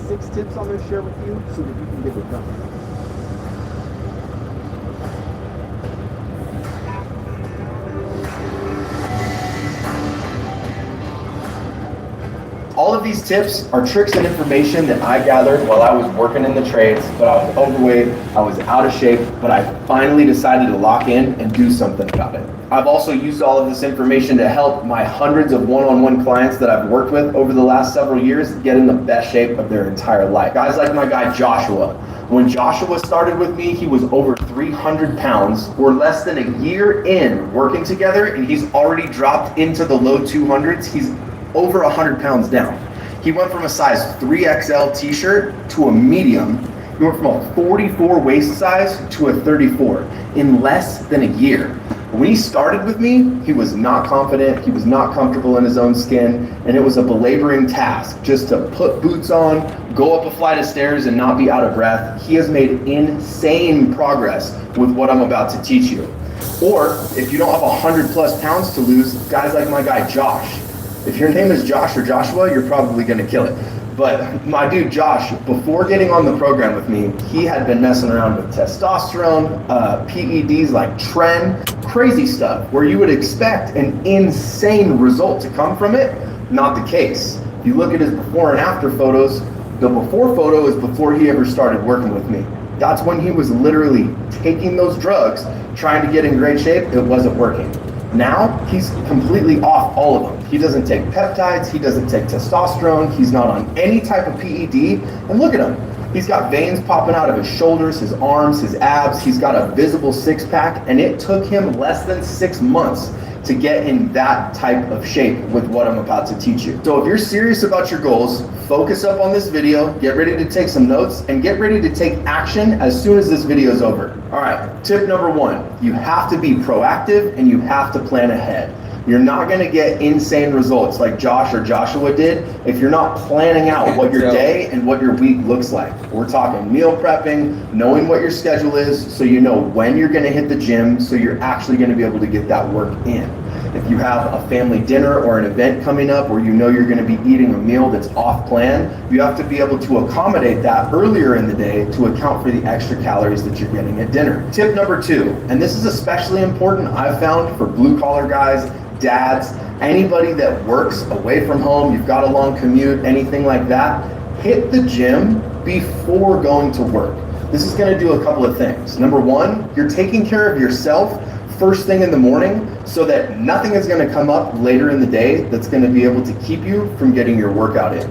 6 tips I'm going to share with you so that you can get it done. All of these tips are tricks and information that I gathered while I was working in the trades, but I was overweight, I was out of shape, but I finally decided to lock in and do something about it. I've also used all of this information to help my hundreds of one-on-one clients that I've worked with over the last several years get in the best shape of their entire life. Guys like my guy Joshua. When Joshua started with me, he was over 300 pounds. We're less than a year in working together, and he's already dropped into the low 200s. He's over 100 pounds down. He went from a size 3XL t-shirt to a medium. He went from a 44 waist size to a 34 in less than a year. When he started with me, he was not confident, he was not comfortable in his own skin, and it was a belaboring task just to put boots on, go up a flight of stairs and not be out of breath. He has made insane progress with what I'm about to teach you. Or if you don't have 100 plus pounds to lose, guys like my guy Josh. If your name is Josh or Joshua, you're probably gonna kill it. But my dude Josh, before getting on the program with me, he had been messing around with testosterone, PEDs like Tren, crazy stuff, where you would expect an insane result to come from it. Not the case. If you look at his before and after photos, the before photo is before he ever started working with me. That's when he was literally taking those drugs, trying to get in great shape. It wasn't working. Now, he's completely off all of them. He doesn't take peptides, he doesn't take testosterone, he's not on any type of PED, and look at him. He's got veins popping out of his shoulders, his arms, his abs, he's got a visible six-pack, and it took him less than 6 months to get in that type of shape with what I'm about to teach you. So if you're serious about your goals, focus up on this video, get ready to take some notes, and get ready to take action as soon as this video is over. All right, tip number 1, you have to be proactive and you have to plan ahead. You're not gonna get insane results like Josh or Joshua did if you're not planning out what your day and what your week looks like. We're talking meal prepping, knowing what your schedule is so you know when you're gonna hit the gym so you're actually gonna be able to get that work in. If you have a family dinner or an event coming up where you know you're gonna be eating a meal that's off plan, you have to be able to accommodate that earlier in the day to account for the extra calories that you're getting at dinner. Tip number 2, and this is especially important I've found for blue collar guys, dads, anybody that works away from home, you've got a long commute, anything like that, hit the gym before going to work. This is gonna do a couple of things. Number 1, you're taking care of yourself first thing in the morning so that nothing is gonna come up later in the day that's gonna be able to keep you from getting your workout in.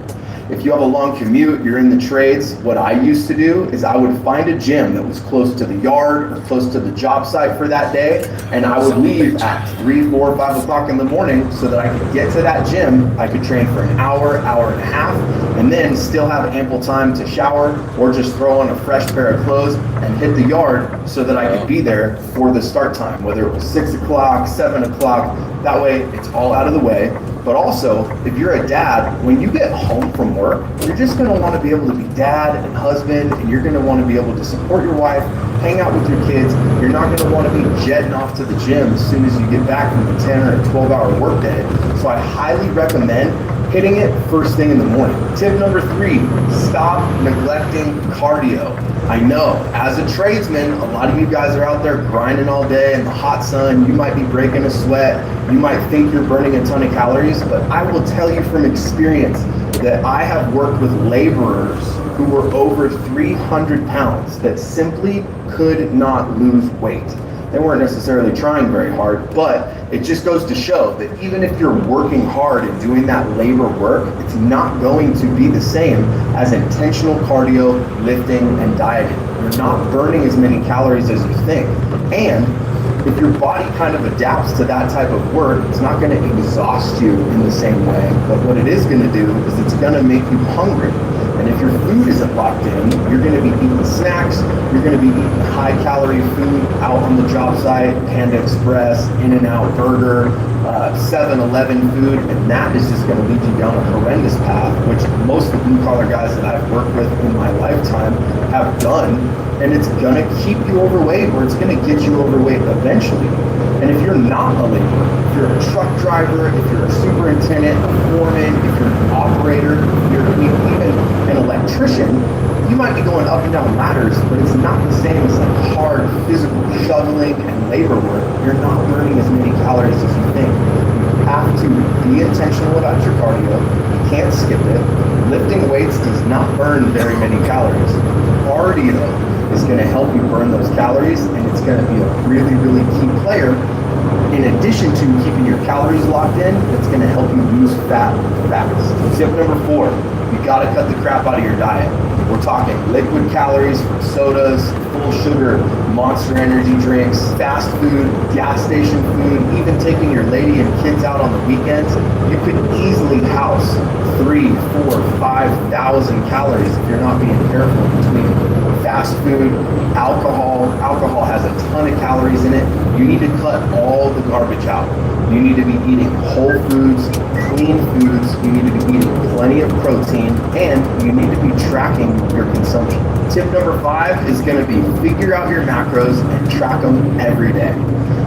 If you have a long commute, you're in the trades, what I used to do is I would find a gym that was close to the yard or close to the job site for that day, and I would leave at 3, 4, 5 o'clock in the morning so that I could get to that gym, I could train for an hour, hour and a half, and then still have ample time to shower or just throw on a fresh pair of clothes and hit the yard so that I could be there for the start time, whether it was 6 o'clock, 7 o'clock, that way it's all out of the way. But also, if you're a dad, when you get home from work, you're just gonna wanna be able to be dad and husband, and you're gonna wanna be able to support your wife, hang out with your kids. You're not gonna wanna be jetting off to the gym as soon as you get back from a 10 or a 12-hour workday. So I highly recommend hitting it first thing in the morning. Tip number 3, stop neglecting cardio. I know, as a tradesman, a lot of you guys are out there grinding all day in the hot sun. You might be breaking a sweat. You might think you're burning a ton of calories, but I will tell you from experience that I have worked with laborers who were over 300 pounds that simply could not lose weight. They weren't necessarily trying very hard, but it just goes to show that even if you're working hard and doing that labor work, it's not going to be the same as intentional cardio, lifting, and dieting. You're not burning as many calories as you think. And if your body kind of adapts to that type of work, it's not gonna exhaust you in the same way, but what it is gonna do is it's gonna make you hungry. And if your food isn't locked in, you're gonna be eating snacks, you're gonna be eating high calorie food out on the job site, Panda Express, In-N-Out Burger, 7-Eleven food, and that is just gonna lead you down a horrendous path, which most of the blue collar guys that I've worked with in my lifetime have done, and it's gonna keep you overweight, or it's gonna get you overweight eventually. And if you're not a laborer, if you're a truck driver, if you're a superintendent, a foreman, if you're an operator, if you're even an electrician, electrician, you might be going up and down ladders, but it's not the same as like hard physical shoveling and labor work. You're not burning as many calories as you think. You have to be intentional about your cardio. You can't skip it. Lifting weights does not burn very many calories. Cardio is going to help you burn those calories, and it's going to be a really, really key player. In addition to keeping your calories locked in, it's going to help you lose fat fast. Tip number 4, you got to cut the crap out of your diet. We're talking liquid calories from sodas, full sugar, Monster energy drinks, fast food, gas station food, even taking your lady and kids out on the weekends. You could easily house 3, 4, 5,000 calories if you're not being careful between fast food, alcohol. Alcohol has a ton of calories in it. You need to cut all the garbage out. You need to be eating whole foods, clean foods. You need to be eating plenty of protein, and you need to be tracking your consumption. Tip number 5 is going to be figure out your macros and track them every day.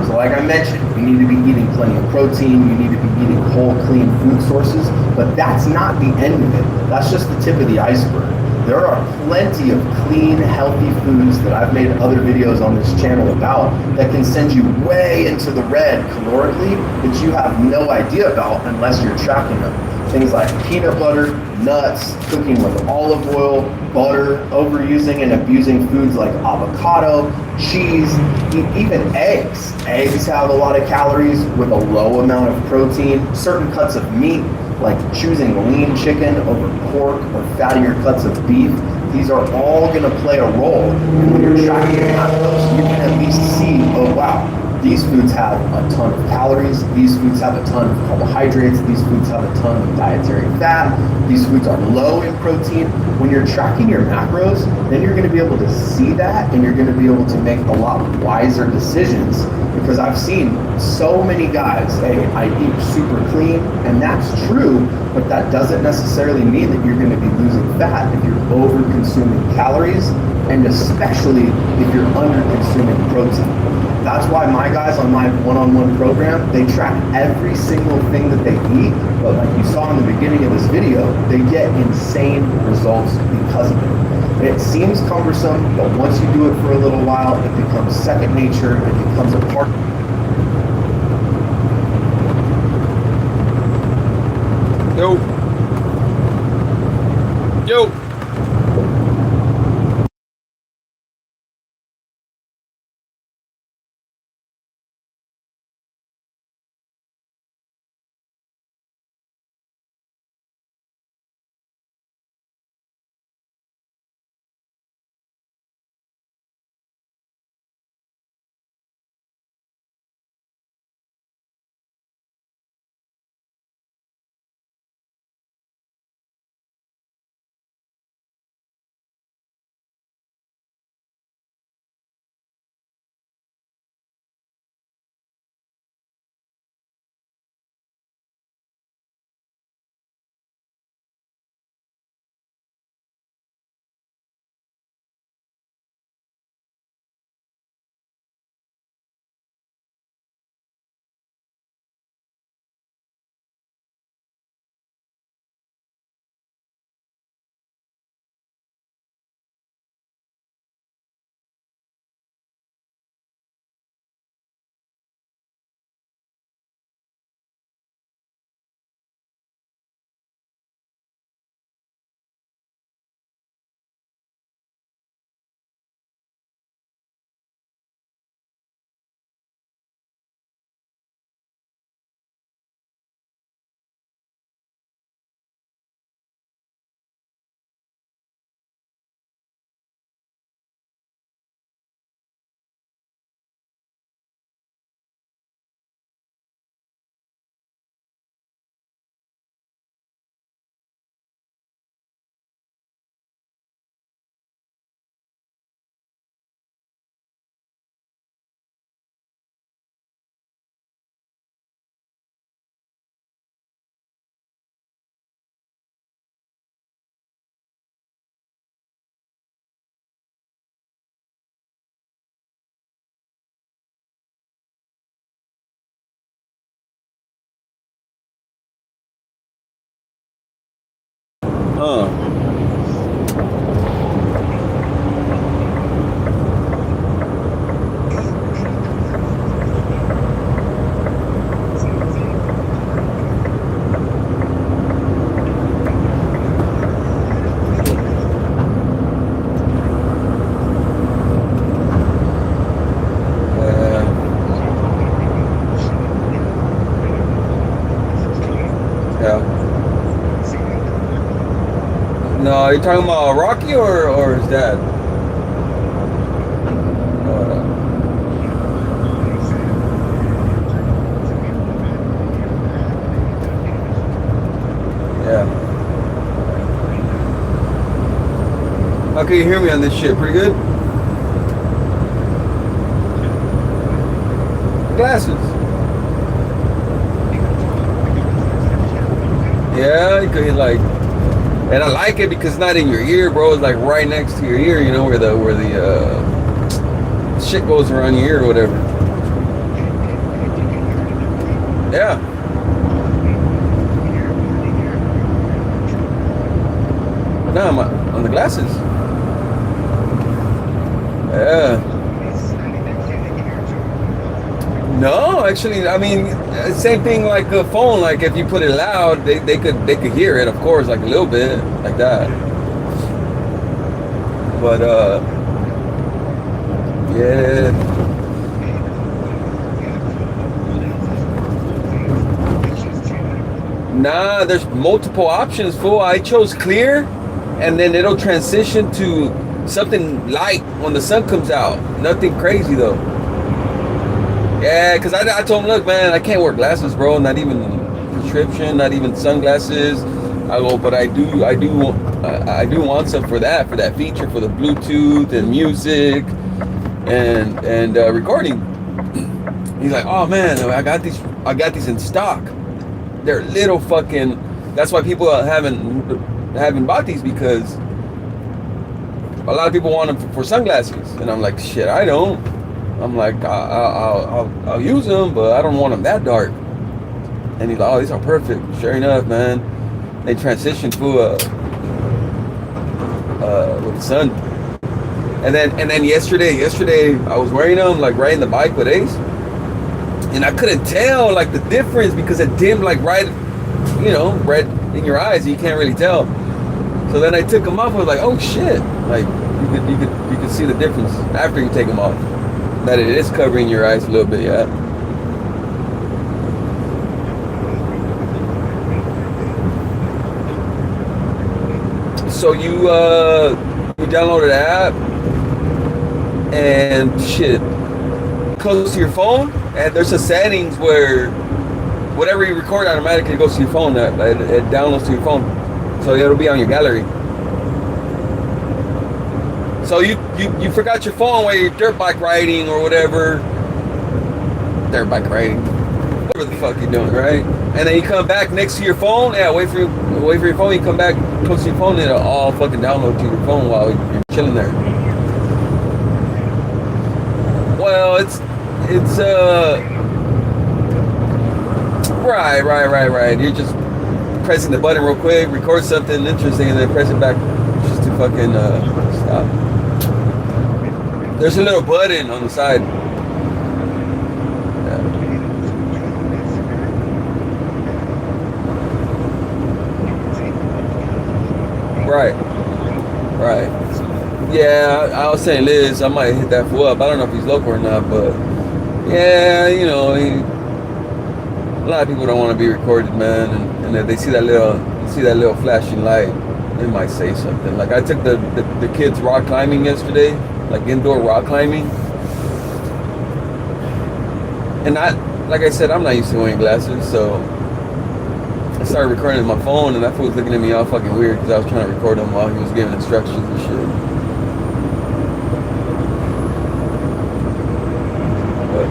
So like I mentioned, you need to be eating plenty of protein, you need to be eating whole, clean food sources, but that's not the end of it. That's just the tip of the iceberg. There are plenty of clean, healthy foods that I've made other videos on this channel about that can send you way into the red calorically that you have no idea about unless you're tracking them. Things like peanut butter, nuts, cooking with olive oil, butter, overusing and abusing foods like avocado, cheese, even eggs. Eggs have a lot of calories with a low amount of protein. Certain cuts of meat, like choosing lean chicken over pork or fattier cuts of beef, these are all going to play a role. And when you're tracking your macros, you can at least see, oh wow, these foods have a ton of calories, these foods have a ton of carbohydrates, these foods have a ton of dietary fat, these foods are low in protein. When you're tracking your macros, then you're going to be able to see that and you're going to be able to make a lot wiser decisions, because I've seen so many guys say, I eat super clean, and that's true, but that doesn't necessarily mean that you're going to be losing fat if you're over consuming calories, and especially if you're under consuming protein. That's why my guys on my one-on-one program, they track every single thing that they eat, but like you saw in the beginning of this video, they get insane results because of it. It seems cumbersome, but once you do it for a little while, it becomes second nature, it becomes a part. Yo. Yo. You talking about Rocky or his dad? Yeah. How can you hear me on this shit? Pretty good? Glasses. Yeah, you could like, and I like it because it's not in your ear, bro. It's like right next to your ear, you know, where the shit goes around your ear or whatever. Yeah. No, I'm on the glasses. Yeah. No, actually, I mean, same thing like a phone. Like if you put it loud, they could hear it, of course, like a little bit, like that. But yeah. Nah, there's multiple options, fool. I chose clear, and then it'll transition to something light when the sun comes out. Nothing crazy though. Yeah, because I told him, look, man, I can't wear glasses, bro. Not even prescription, not even sunglasses. I go, but I do want some for that feature, for the Bluetooth and music and recording. He's like, oh man, I got these in stock. They're little fucking. That's why people haven't bought these, because a lot of people want them for sunglasses, and I'm like, shit, I don't. I'm like, I'll use them, but I don't want them that dark. And he's like, oh, these are perfect. Sure enough, man, they transition to with the sun. And then yesterday I was wearing them, like riding the bike with Ace, and I couldn't tell like the difference because it dimmed like right, you know, right in your eyes. You can't really tell. So then I took them off. I was like, oh shit! Like you could see the difference after you take them off. That it is covering your eyes a little bit, yeah. So you downloaded the app and shit, close to your phone, and there's a settings where whatever you record automatically goes to your phone. It downloads to your phone, so it'll be on your gallery. So you forgot your phone while you're dirt bike riding or whatever. Whatever the fuck you're doing, right? And then you come back next to your phone. Yeah, wait for your phone. You come back close to your phone, and it'll all fucking download to your phone while you're chilling there. Well, it's right. You're just pressing the button real quick, record something interesting, and then press it back just to fucking stop. There's a little button on the side. Yeah. Right. Yeah, I was saying Liz, I might hit that fool up. I don't know if he's local or not, but yeah, you know, a lot of people don't want to be recorded, man, and if they see that little flashing light, they might say something. Like I took the kids rock climbing yesterday, like indoor rock climbing, and like I said, I'm not used to wearing glasses, so I started recording with my phone, and that fool was looking at me all fucking weird because I was trying to record him while he was giving instructions and shit. But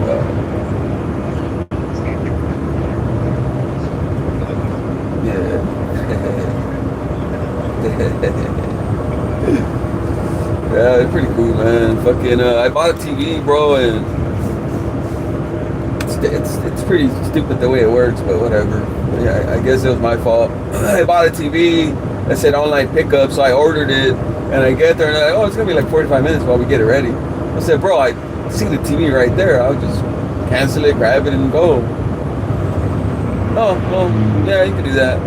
yeah. Yeah, it's pretty cool, man. Fucking, I bought a TV, bro, and it's pretty stupid the way it works, but whatever. Yeah, I guess it was my fault. I bought a TV that said online pickup, so I ordered it, and I get there, and they're like, oh, it's gonna be like 45 minutes while we get it ready. I said, bro, I see the TV right there. I'll just cancel it, grab it, and go. Oh, well, yeah, you can do that.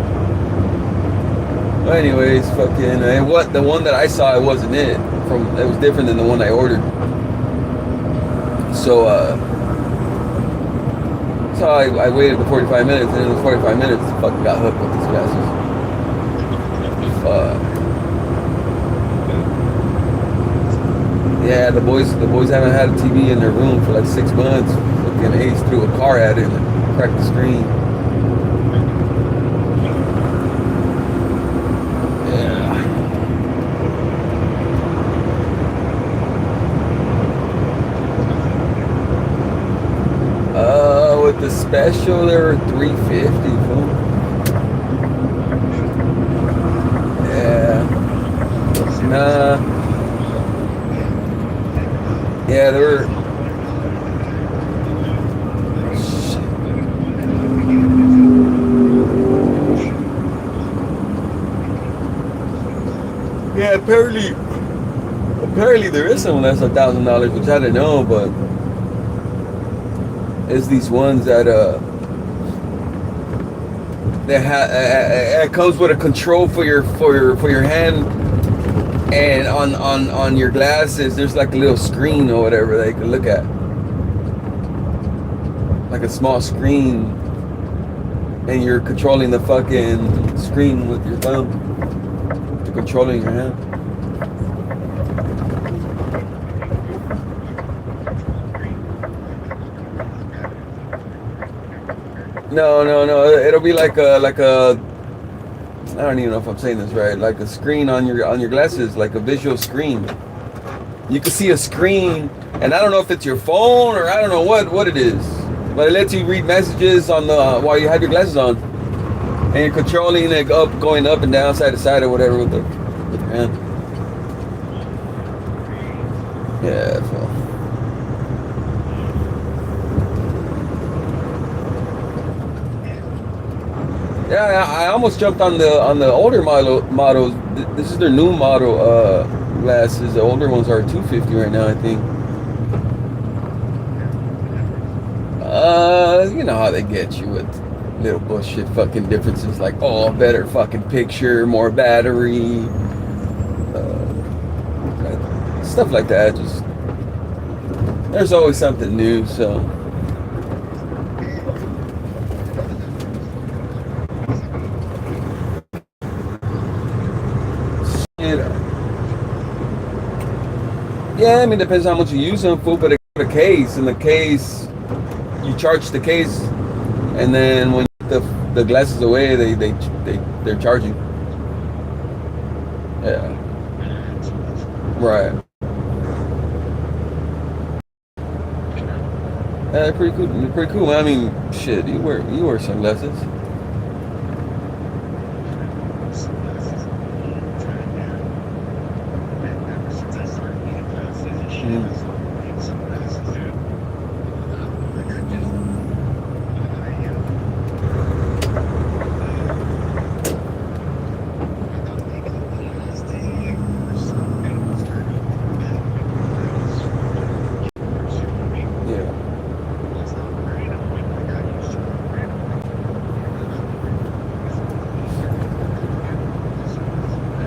But anyways, fucking, the one that I saw, it wasn't it. It was different than the one I ordered. So I waited the 45 minutes, and in the 45 minutes, fucking got hooked with these glasses. Yeah, the boys haven't had a TV in their room for like 6 months. Fucking Ace threw a car at it and cracked the screen. Yeah. With the special, they were $350. Fool. Yeah. Nah. Yeah, they were. Yeah, apparently there is someone that's $1,000, which I didn't know, but it's these ones that it comes with a control for your hand, and on your glasses there's like a little screen or whatever they can look at, like a small screen, and you're controlling the fucking screen with your thumb. You're controlling your hand. No. It'll be like a I don't even know if I'm saying this right. Like a screen on your glasses, like a visual screen. You can see a screen, and I don't know if it's your phone or I don't know what it is, but it lets you read messages on the while you have your glasses on, and you're controlling it going up and down, side to side or whatever with your hand. Yeah. So. Yeah, I almost jumped on the older models. This is their new model glasses. The older ones are $250 right now, I think. You know how they get you with little bullshit fucking differences, like better fucking picture, more battery, stuff like that. Just there's always something new, so. Yeah, I mean, depends how much you use them for, but a case, in the case, you charge the case, and then when the glass is away, they're charging. Yeah. Right. Yeah, they're pretty cool. They're pretty cool. I mean, shit, you wear sunglasses.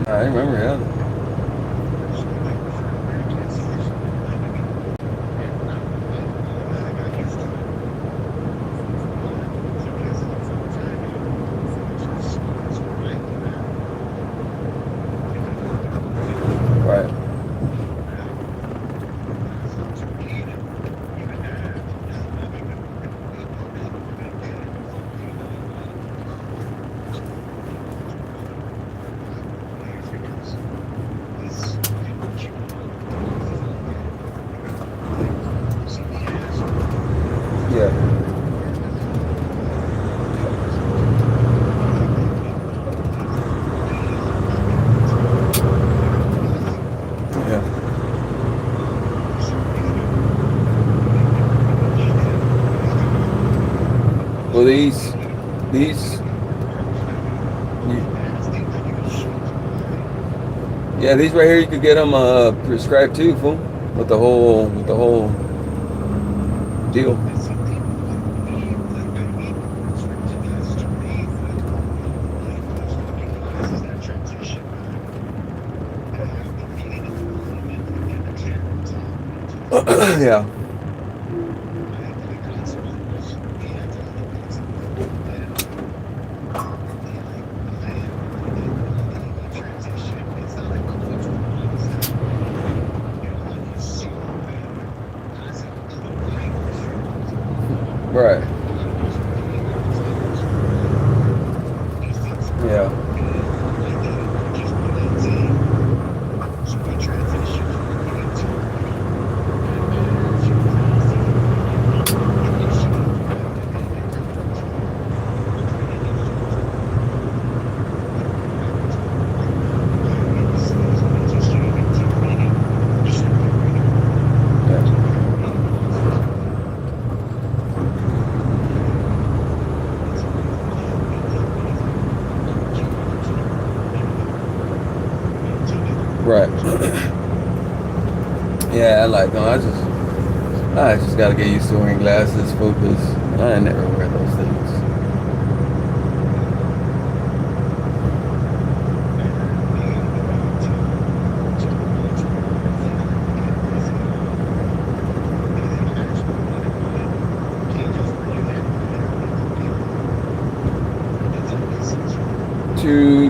I remember, yeah. Right. Yeah. Yeah. Well, these, yeah, these right here, you could get them prescribed too, fool, with the whole deal. Yeah. Right. Yeah. Right. Yeah, like no, I just gotta get used to wearing glasses, focus. I never wear those things.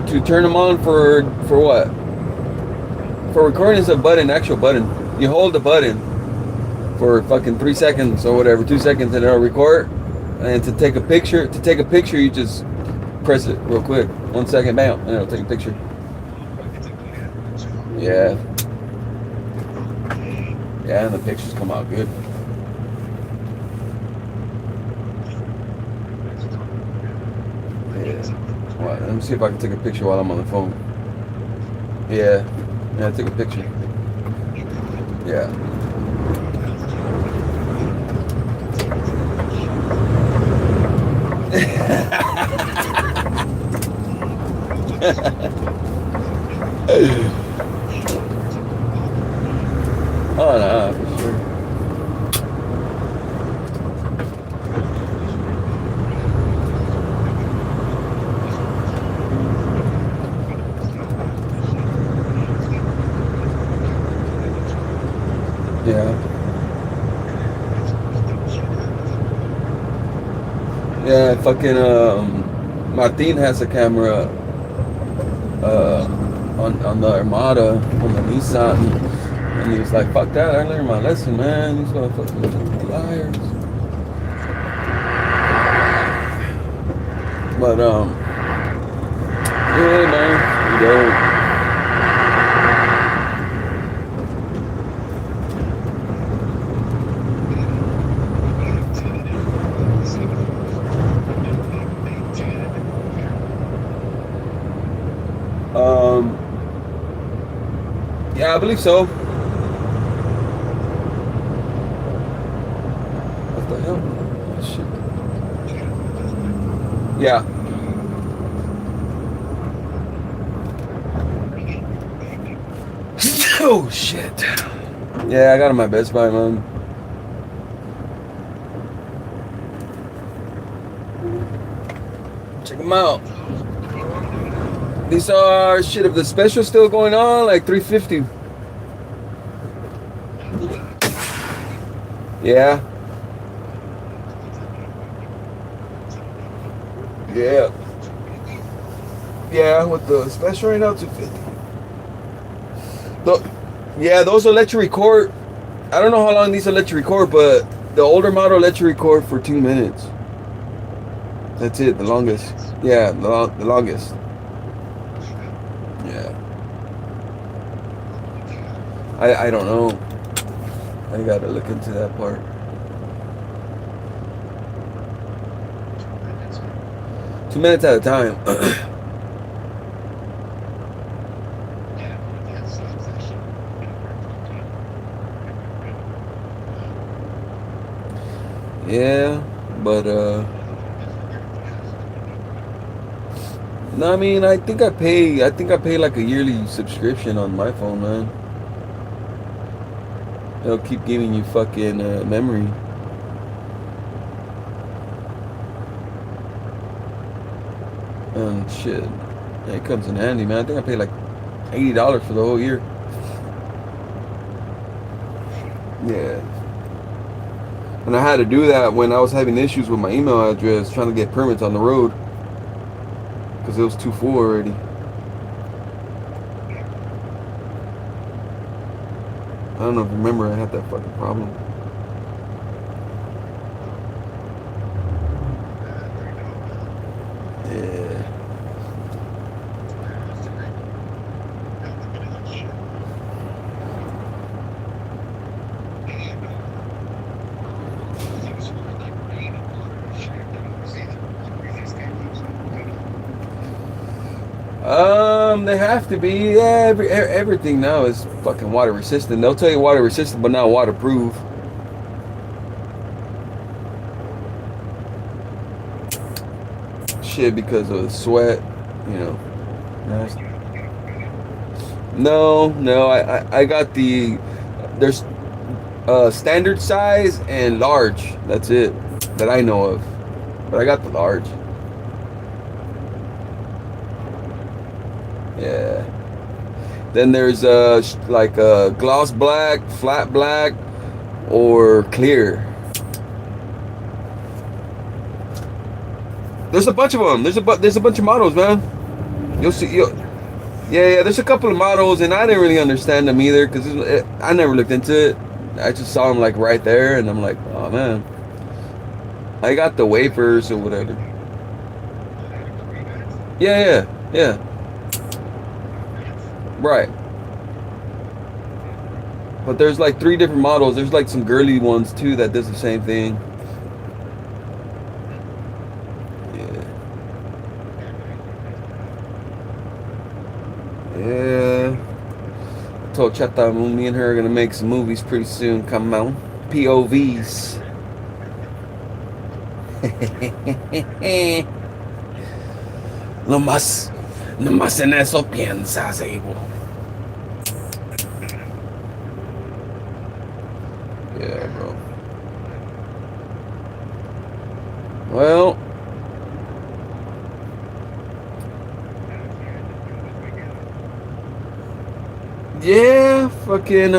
To turn them on for what? For recording is a button, actual button. You hold the button for fucking 3 seconds or whatever, 2 seconds, and it'll record. And to take a picture, you just press it real quick. 1 second, bam, and it'll take a picture. Yeah. Yeah, and the pictures come out good. Yeah. Well, let me see if I can take a picture while I'm on the phone. Yeah. Yeah, take a picture. Yeah. Oh no, for sure. Yeah. Yeah, fucking Martin has a camera on the Armada, on the Nissan, and he was like, fuck that, I learned my lesson, man. These motherfuckers are liars. But yeah, man, you know. Yeah, I believe so. What the hell? Oh, shit. Yeah. Oh shit. Yeah, I got him at Best Buy, man. Check them out. These are shit. If the special's still going on, like $350. Yeah. Yeah. Yeah, with the special right now, $250. Yeah, those will let you record. I don't know how long these will let you record, but the older model lets you record for 2 minutes. That's it, the longest. Yeah, the longest. Yeah. I don't know. I gotta look into that part. Two minutes at a time. Yeah, but no, I mean, I think I pay like a yearly subscription on my phone, man. It'll keep giving you fucking memory. And shit, it comes in handy, man. I think I paid like $80 for the whole year. Yeah. And I had to do that when I was having issues with my email address, trying to get permits on the road. Because it was too full already. I don't know if you remember, I had that fucking problem. They have to be. Yeah, everything now is fucking water resistant. They'll tell you water resistant, but not waterproof. Shit, because of the sweat, you know. Nasty. No, no, I got the there's standard size and large. That's it that I know of. But I got the large. Yeah. Then there's like gloss black, flat black, or clear. There's a bunch of them. There's a bunch of models, man. You'll see. Yeah. There's a couple of models, and I didn't really understand them either because I never looked into it. I just saw them like right there, and I'm like, oh man. I got the wafers or whatever. Yeah. Right. But there's like 3 different models. There's like some girly ones too that does the same thing. Yeah. Yeah. I told Chata me and her are gonna make some movies pretty soon. Come out. POVs. Nomás en eso piensas, Abel. Yeah, bro. Well, yeah, fucking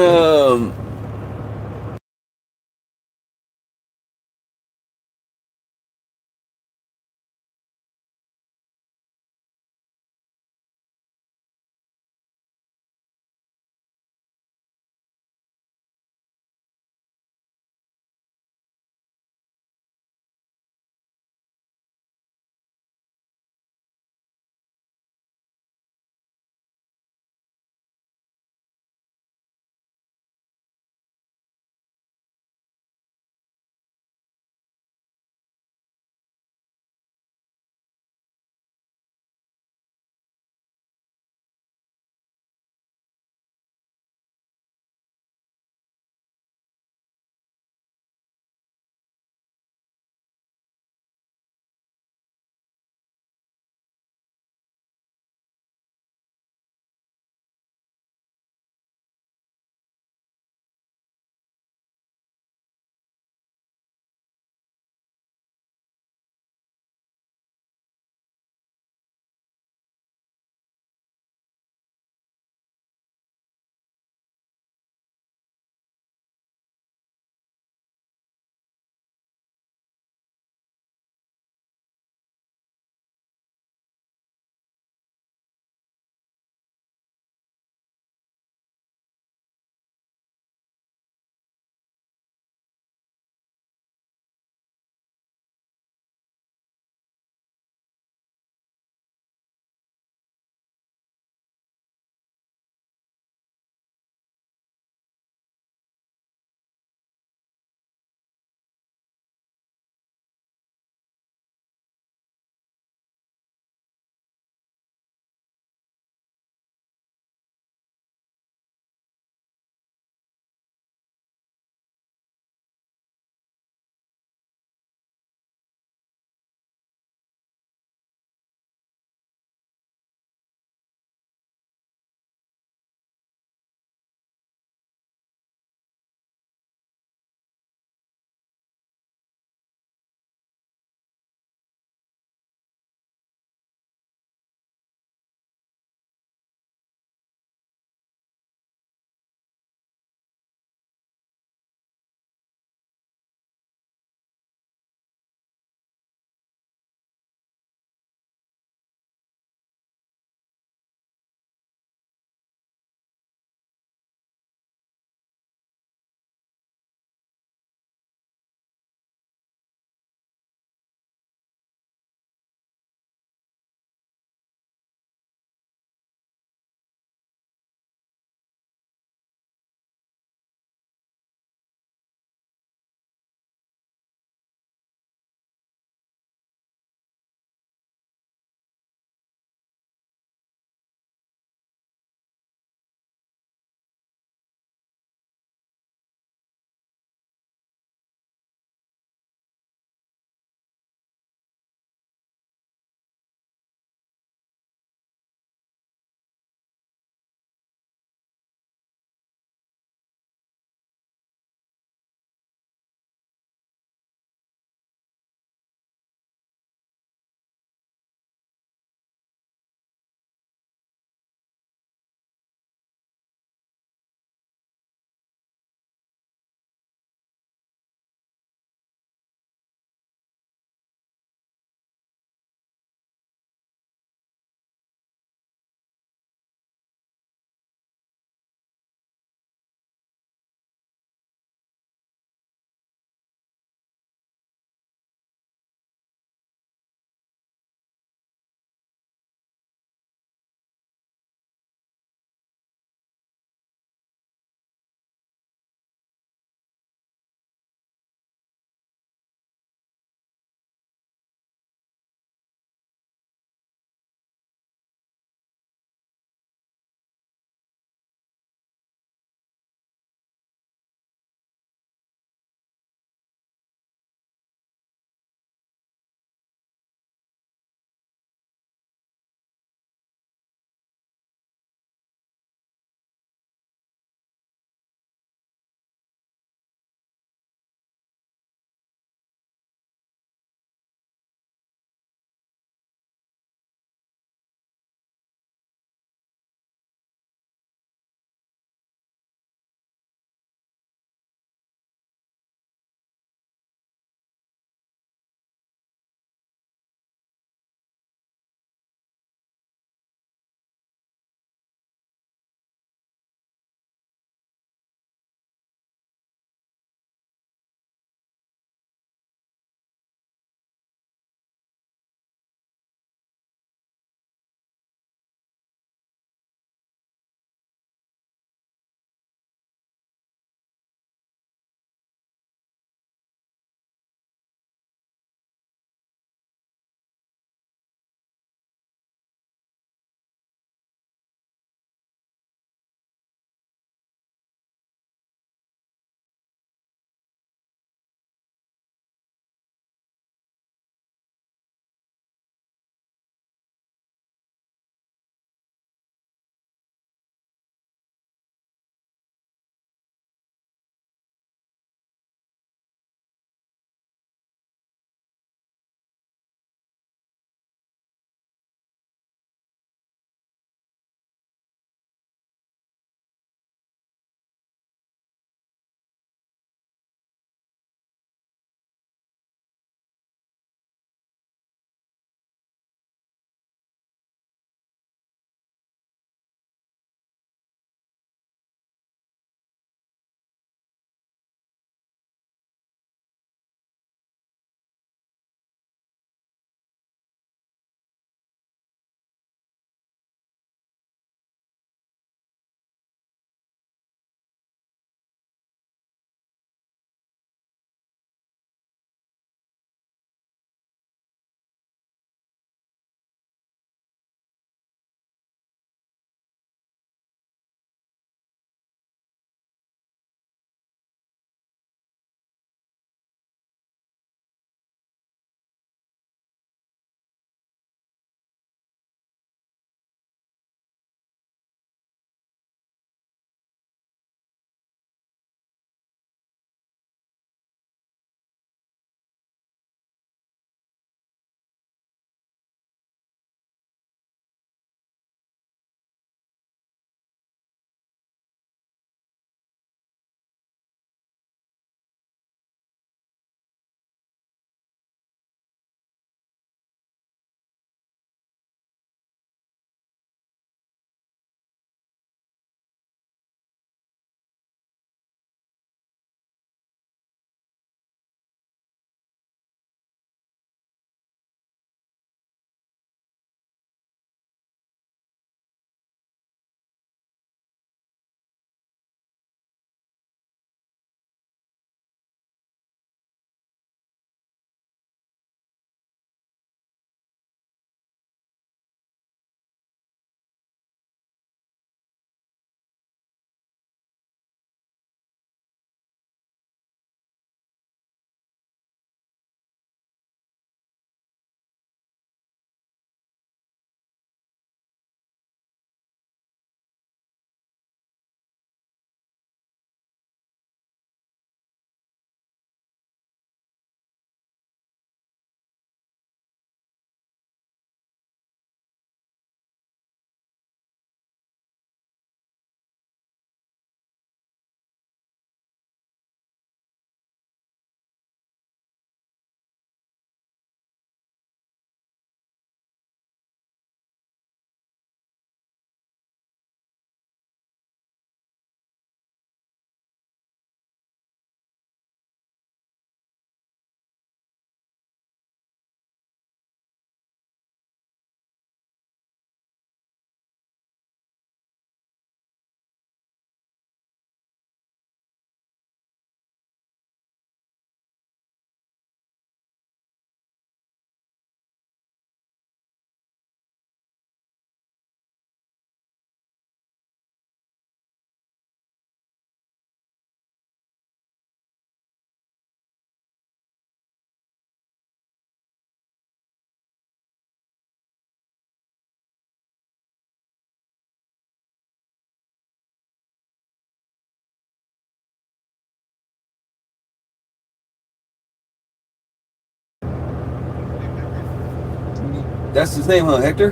That's his name, huh? Hector?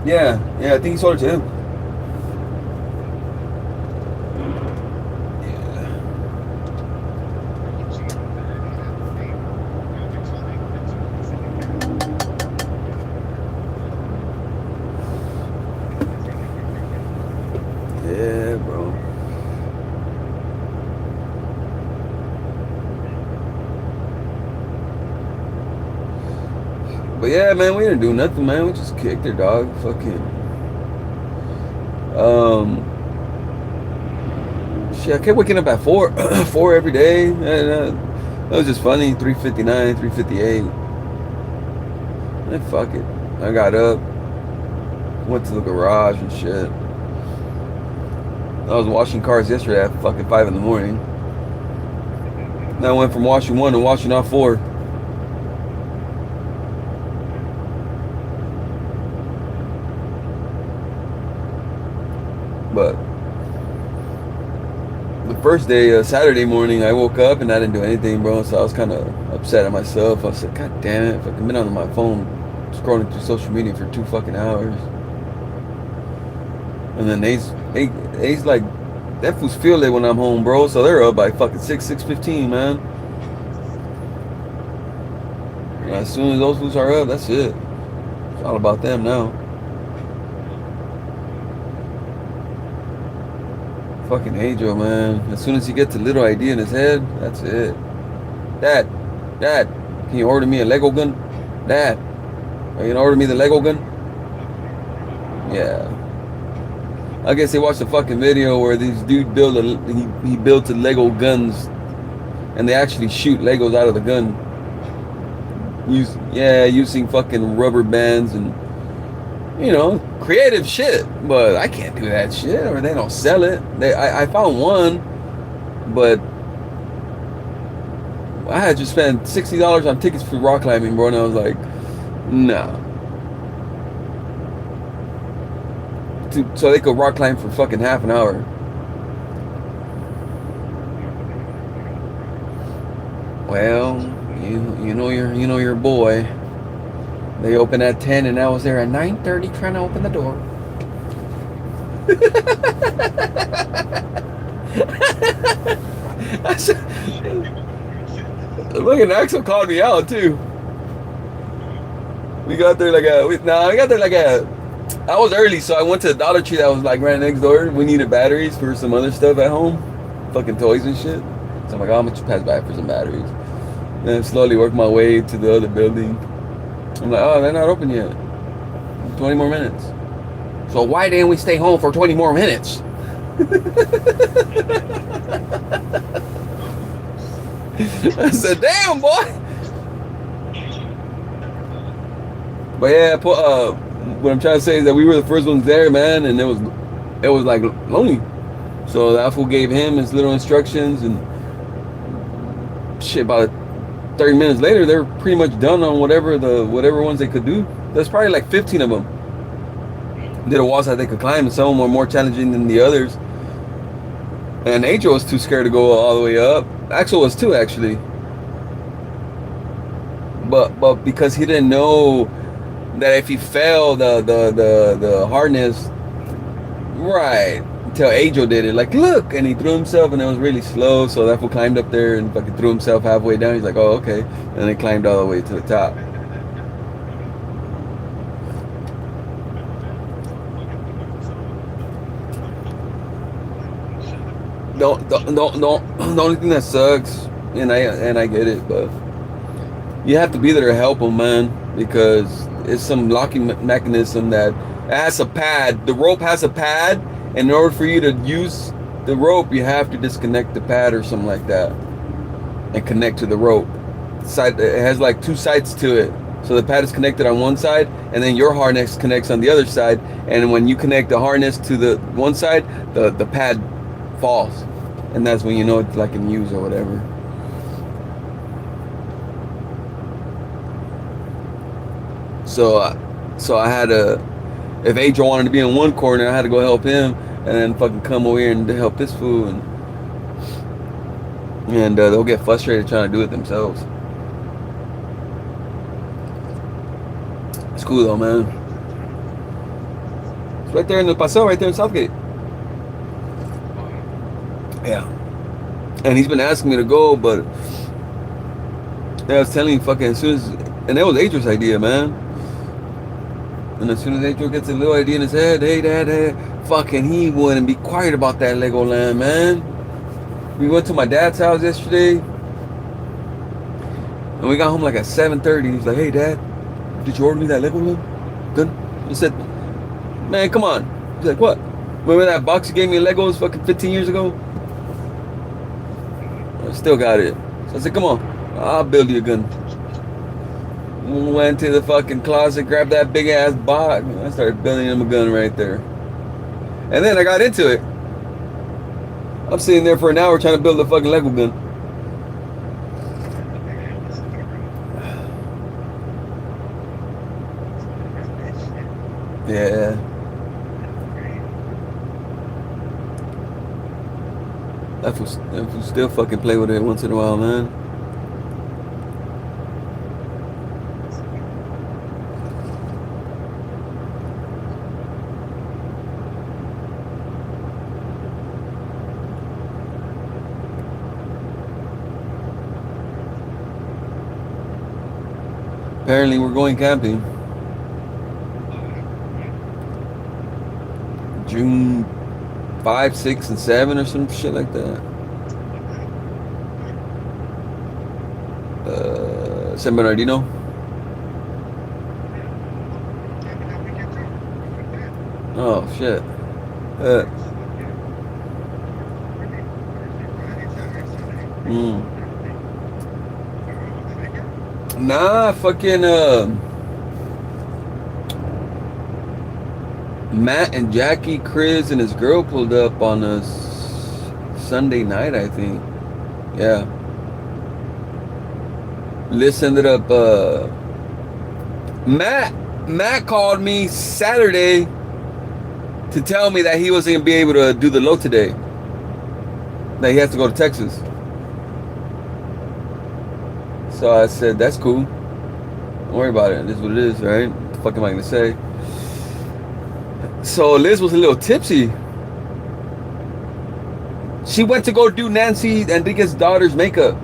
Yeah, I think he sold it to him. Yeah, bro. But yeah, man, we didn't do nothing, man. We just kicked her, dog. Fucking. Shit, I kept waking up at 4, 4 every day. And, that was just funny. 3:59, 3:58. And fuck it. I got up, went to the garage and shit. I was washing cars yesterday at fucking 5 in the morning. Now I went from washing 1 to washing off 4. But the first day, Saturday morning, I woke up and I didn't do anything, bro. So I was kind of upset at myself. I was like, God damn it, I've been on my phone scrolling through social media for 2 fucking hours. And then Ace like, that fool's feel it when I'm home, bro. So they're up by fucking 6:15, man. And as soon as those fools are up, that's it. It's all about them now. Fucking Angel, man. As soon as he gets a little idea in his head, that's it. Dad, can you order me a Lego gun? Dad, are you gonna order me the Lego gun? Yeah. I guess they watched a fucking video where these dude he built a Lego guns, and they actually shoot Legos out of the gun. Using fucking rubber bands and, you know, creative shit. But I can't do that shit, or they don't sell it. I found one, but I had just spent $60 on tickets for rock climbing, bro, and I was like, nah. So they could rock climb for fucking half an hour. Well, you know your boy. They opened at 10 and I was there at 9:30 trying to open the door. I said, look, and Axel called me out too. We got there I was early, so I went to the Dollar Tree that was like right next door. We needed batteries for some other stuff at home, fucking toys and shit. So I'm like, oh, I'm gonna pass by for some batteries. And slowly work my way to the other building. I'm like, oh, they're not open yet. 20 more minutes. So why didn't we stay home for 20 more minutes? I said, damn, boy. But yeah, what I'm trying to say is that we were the first ones there, man, and it was like lonely. So that fool gave him his little instructions, and shit, about 30 minutes later, they were pretty much done on whatever ones they could do. There's probably like 15 of them. Little walls that they could climb, and some of them were more challenging than the others. And Angel was too scared to go all the way up. Axel was too, actually. But because he didn't know that if he fell, the harness, right, until Angel did it, like, look, and he threw himself, and it was really slow, so that fool climbed up there and fucking threw himself halfway down. He's like, oh, okay, and then he climbed all the way to the top. The only thing that sucks, and I get it, but you have to be there to help them, man, because it's some locking mechanism that has a pad. The rope has a pad, and in order for you to use the rope, you have to disconnect the pad or something like that and connect to the rope. It has like 2 sides to it. So the pad is connected on one side, and then your harness connects on the other side. And when you connect the harness to the one side, the pad falls, and that's when you know it's like in use or whatever. So I had to, if Angel wanted to be in one corner, I had to go help him, and then fucking come over here and help this fool, and they'll get frustrated trying to do it themselves. cool though, man. It's right there in the Paseo, right there in Southgate. Yeah. And he's been asking me to go, but yeah, I was telling him fucking as soon as, and that was Adrian's idea, man. And as soon as Adrian gets a little idea in his head, hey, dad, hey, fucking he wouldn't be quiet about that Legoland, man. We went to my dad's house yesterday, and we got home like at 7:30. He's like, hey, dad, did you order me that Legoland? Good. I said, man, come on. He's like, what? Remember that box you gave me Legos fucking 15 years ago? I still got it. So I said, come on, I'll build you a gun. Went to the fucking closet, grabbed that big ass box, and I started building him a gun right there. And then I got into it. I'm sitting there for an hour trying to build a fucking Lego gun. Yeah. That fool still fucking play with it once in a while, man. Apparently we're going camping. June 5, 6, and 7 or some shit like that. San Bernardino. Oh shit. Nah, fucking Matt and Jackie, Chris, and his girl pulled up on us Sunday night, I think. Yeah. Liz ended up Matt called me Saturday to tell me that he wasn't gonna be able to do the load today. That he has to go to Texas. So I said, that's cool. Don't worry about it. It is what it is, right? What the fuck am I gonna say? So Liz was a little tipsy. She went to go do Nancy Enriquez's daughter's makeup.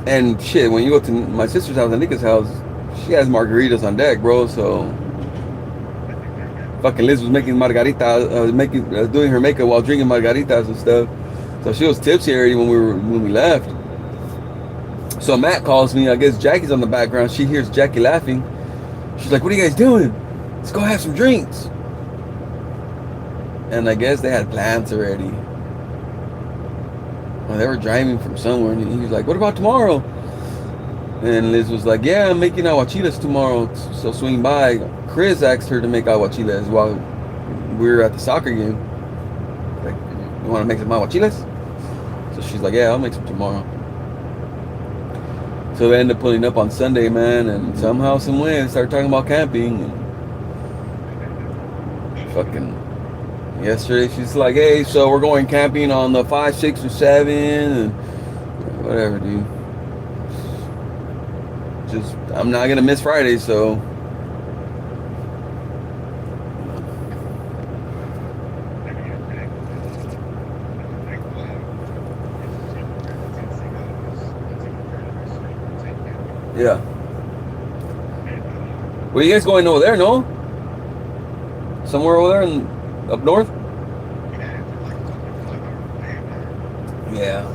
And shit, when you go to my sister's house, Enriquez's house, she has margaritas on deck, bro. So fucking Liz was making margaritas, doing her makeup while drinking margaritas and stuff. So she was tipsy already when we left. So Matt calls me. I guess Jackie's on the background. She hears Jackie laughing. She's like, "What are you guys doing? Let's go have some drinks." And I guess they had plans already. Well, they were driving from somewhere, and he was like, "What about tomorrow?" And Liz was like, "Yeah, I'm making aguachiles tomorrow, so swing by." Chris asked her to make aguachiles while we were at the soccer game. Like, "You want to make some aguachiles?" So she's like, "Yeah, I'll make some tomorrow." So they ended up pulling up on Sunday, man, and somehow, some way, they started talking about camping. And fucking yesterday, she's like, "Hey, so we're going camping on the 5, 6, or 7, and whatever, dude. Just, I'm not gonna miss Friday, so." Yeah. Where you guys going over there, no? Somewhere over there up north? Yeah.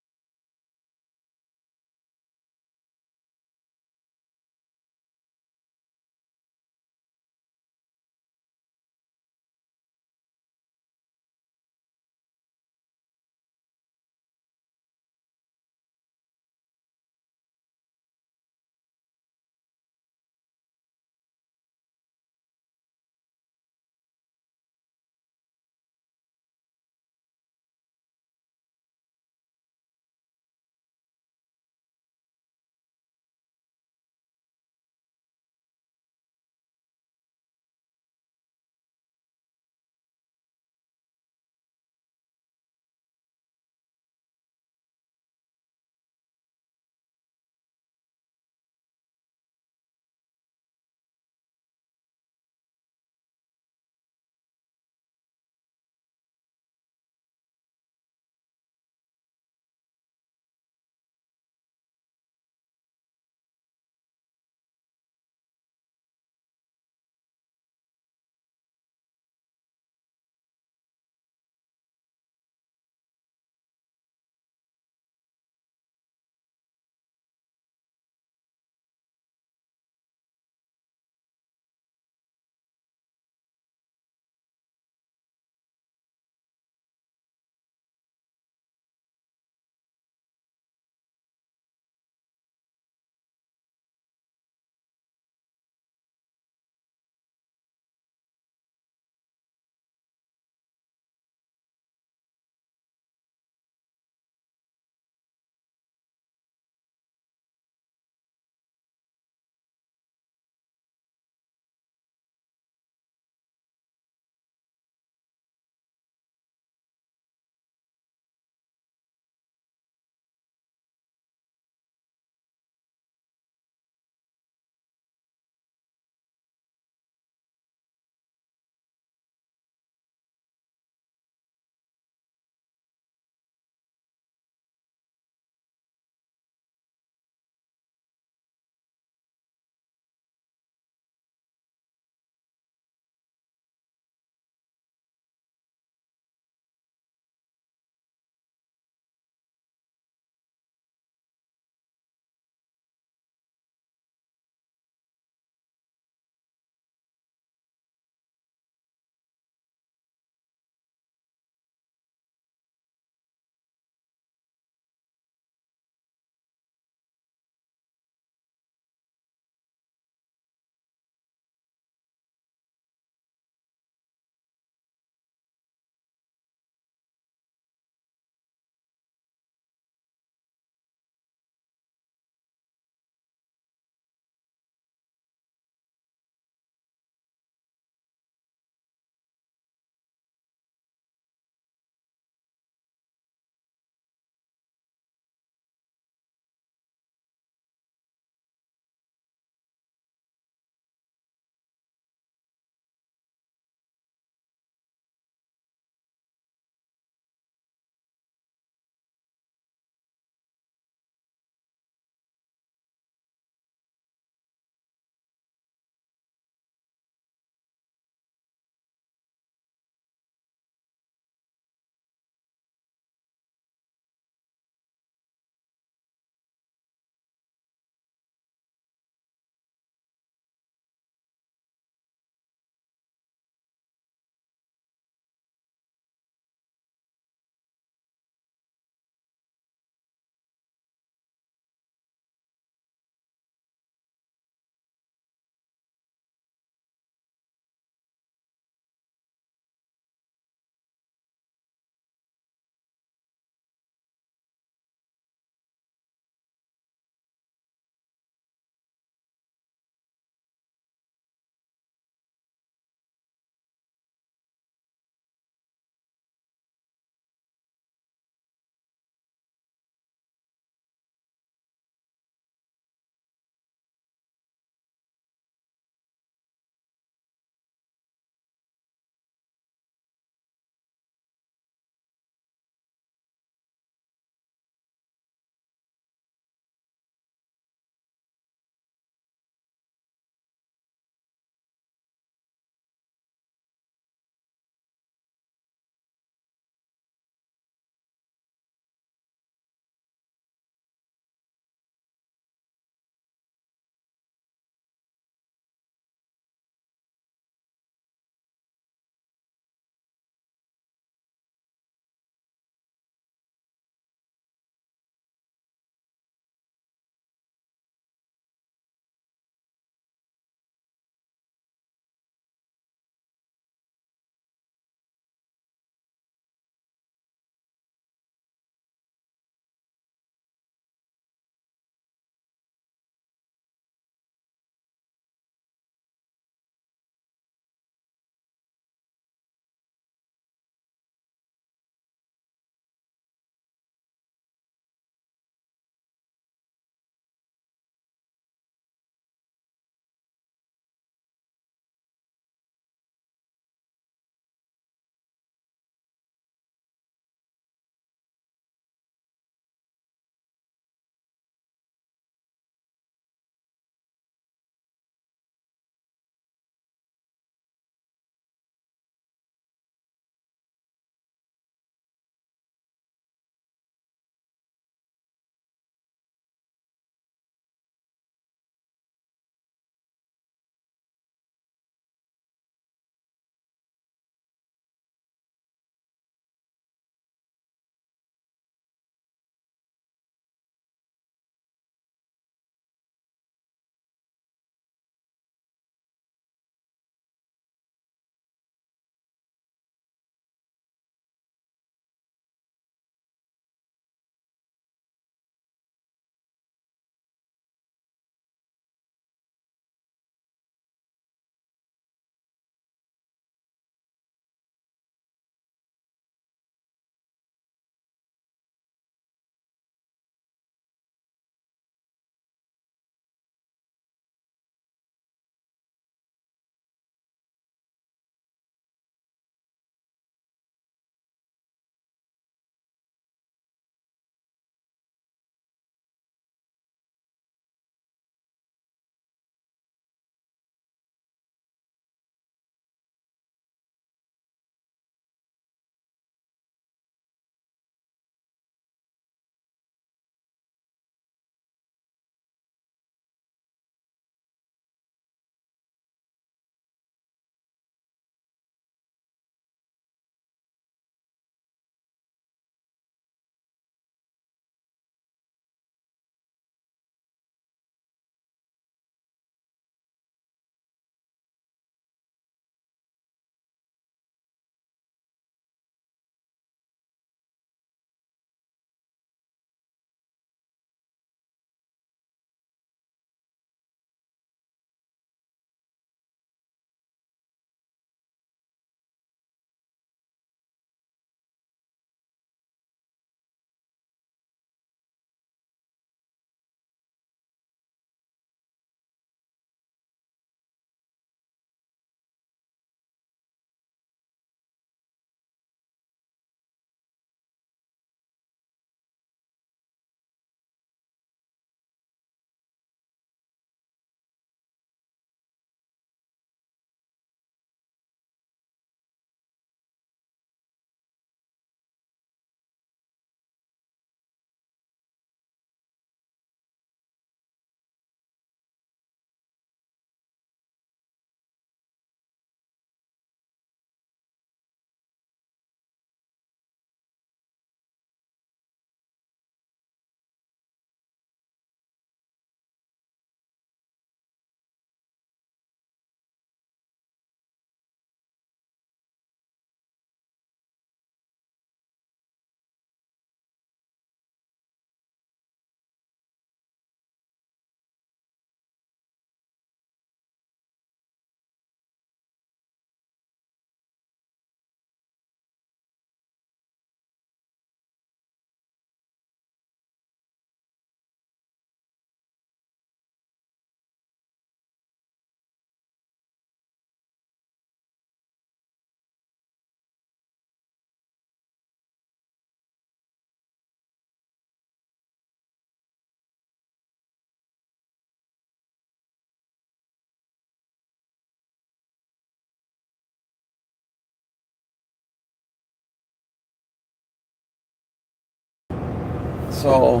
So,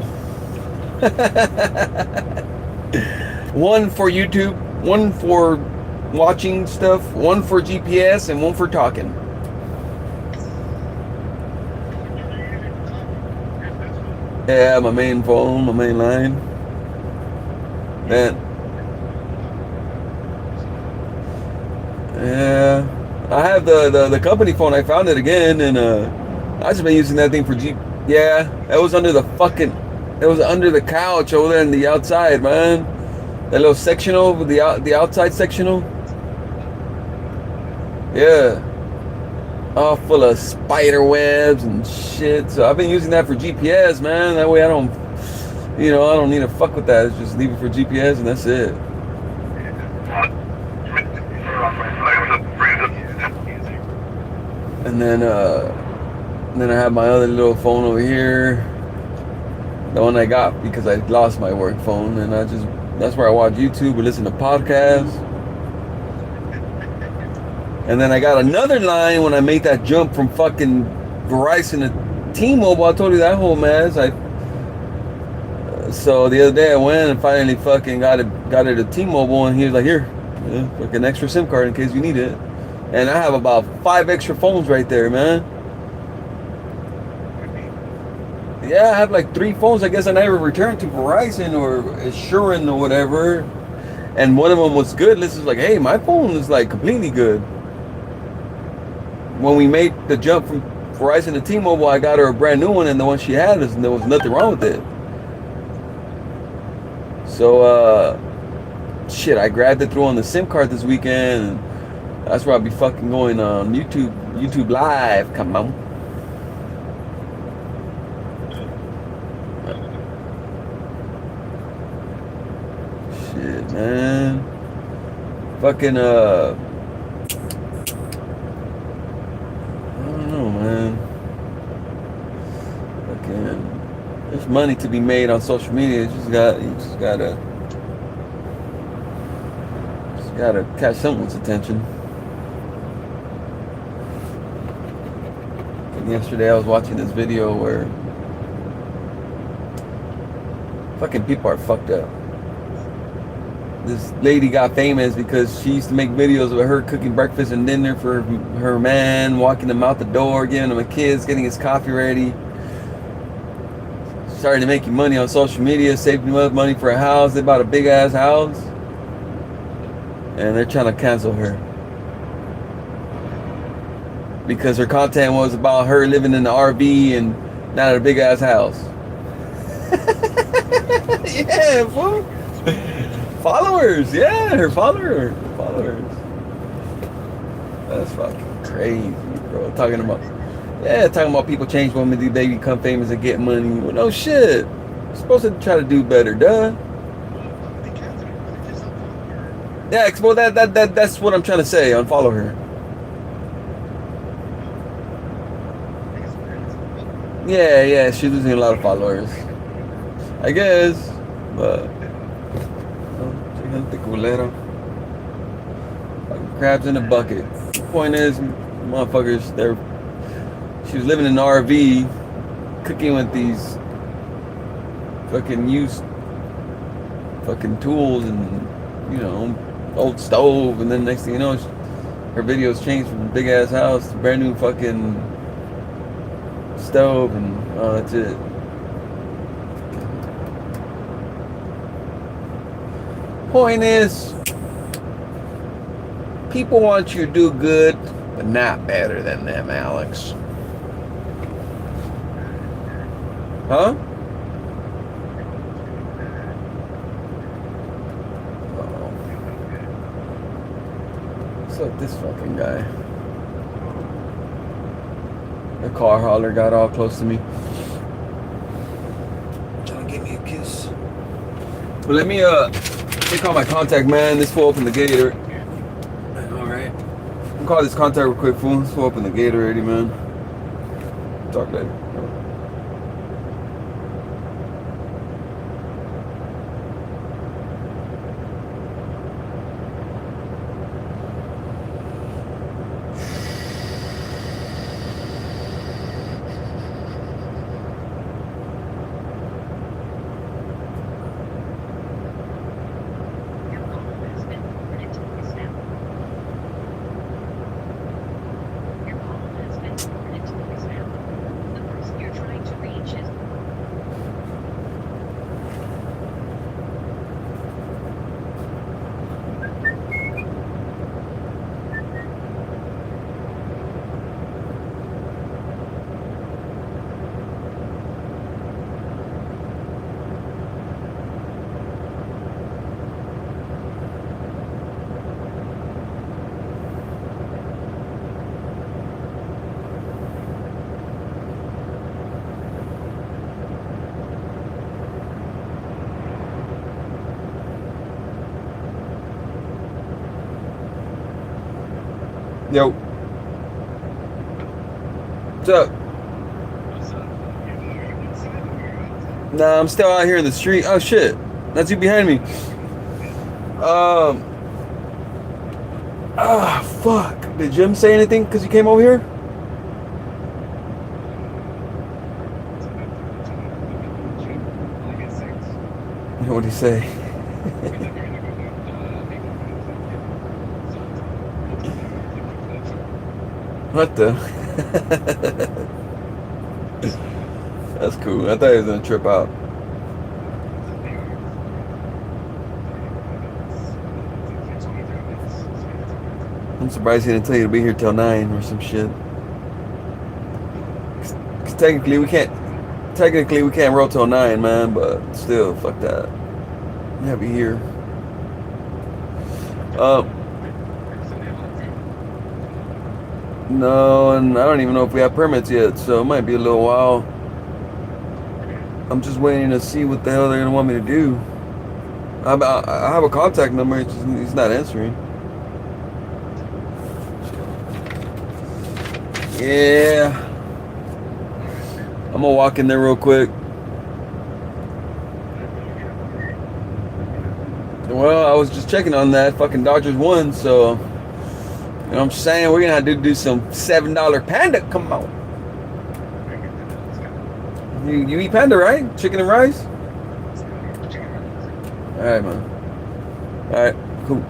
one for YouTube, one for watching stuff, one for GPS, and one for talking. Yeah, my main phone, my main line. Man. Yeah. I have the company phone. I found it again, and I just been using that thing for Yeah, it was under the couch over there in the outside, man. That little sectional, the outside sectional. Yeah. All full of spider webs and shit. So I've been using that for GPS, man. That way I don't need to fuck with that. It's just leave it for GPS and that's it. And then I have my other little phone over here, the one I got because I lost my work phone, and that's where I watch YouTube or listen to podcasts. And then I got another line when I made that jump from fucking Verizon to T-Mobile. I told you that whole mess. So the other day I went and finally fucking got it at T-Mobile, and he was like, "Here, like an extra SIM card in case you need it." And I have about 5 extra phones right there, man. Yeah, I have like 3 phones. I guess I never returned to Verizon or Assurant or whatever. And one of them was good. This is like, hey, my phone is like completely good. When we made the jump from Verizon to T-Mobile, I got her a brand new one, and the one she had, there was nothing wrong with it. So, shit, I grabbed it, threw on the SIM card this weekend, and that's where I'll be fucking going on YouTube Live. Come on. Shit, man. Fucking, I don't know, man. Fucking, there's money to be made on social media. You just gotta catch someone's attention. And yesterday I was watching this video where fucking people are fucked up. This lady got famous because she used to make videos of her cooking breakfast and dinner for her man, walking him out the door, giving him a kiss, getting his coffee ready. Started making money on social media, saving up money for a house. They bought a big ass house. And they're trying to cancel her. Because her content was about her living in the RV and not at a big ass house. Yeah, fool. Followers, yeah, her followers. That's fucking crazy, bro. Talking about people change women, they become famous and get money. Well, no shit. You're supposed to try to do better, duh. Yeah, well, that's what I'm trying to say. Unfollow her. Yeah, she's losing a lot of followers, I guess, but crabs in a bucket. The point is, motherfuckers, she was living in an RV, cooking with these fucking used fucking tools and, old stove, and then next thing you know, her videos changed from a big ass house to brand new fucking stove, and that's it. Point is, people want you to do good, but not better than them, Alex. Huh? What's up, this fucking guy? The car hauler got all close to me, trying to give me a kiss. But let me call my contact, man. This fool opened the gate. Alright. I'll call this contact real quick, fool. This fool opened the gate already, man. Talk later. Yo. What's up? Nah, I'm still out here in the street. Oh shit. That's you behind me. Fuck. Did Jim say anything because you came over here? What'd he say? What the? That's cool. I thought he was gonna trip out. I'm surprised he didn't tell you to be here till 9 or some shit. Cause technically we can't roll till 9, man, but still, fuck that. Yeah, be here. No, and I don't even know if we have permits yet, so it might be a little while. I'm just waiting to see what the hell they're gonna want me to do. I have a contact number, it's just, he's not answering. Yeah. I'm gonna walk in there real quick. Well, I was just checking on that. Fucking Dodgers won, so you know what I'm saying? We're gonna have to do some $7 Panda. Come on. You eat Panda, right? Chicken and rice? Alright, man. Alright, cool.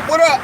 What up?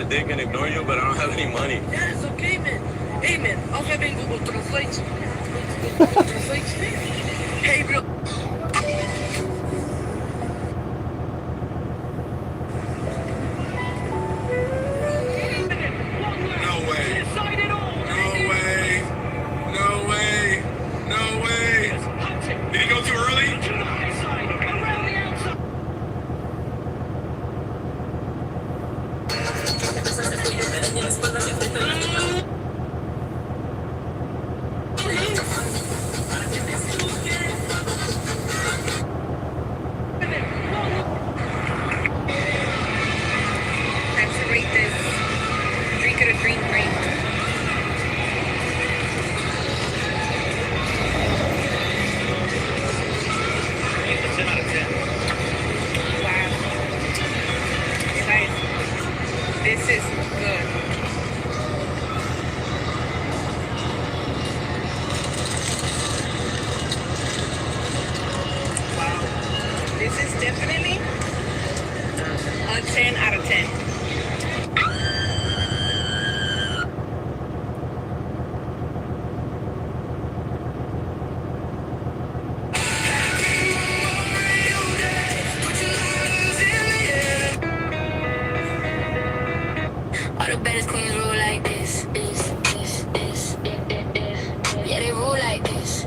a dick and ignore you, but I don't have any money. Yeah, it's okay, man. Hey, man, I'll have in Google Translate. Google Translate. Hey, bro. No way. No way. No way. No way. Did he go too early? I have to rate this. Drink it a green grape. Wow. Guys, this is good. Wow. This is definitely a 10 out of 10. All the baddest queens rule like this. Yeah, they rule like this.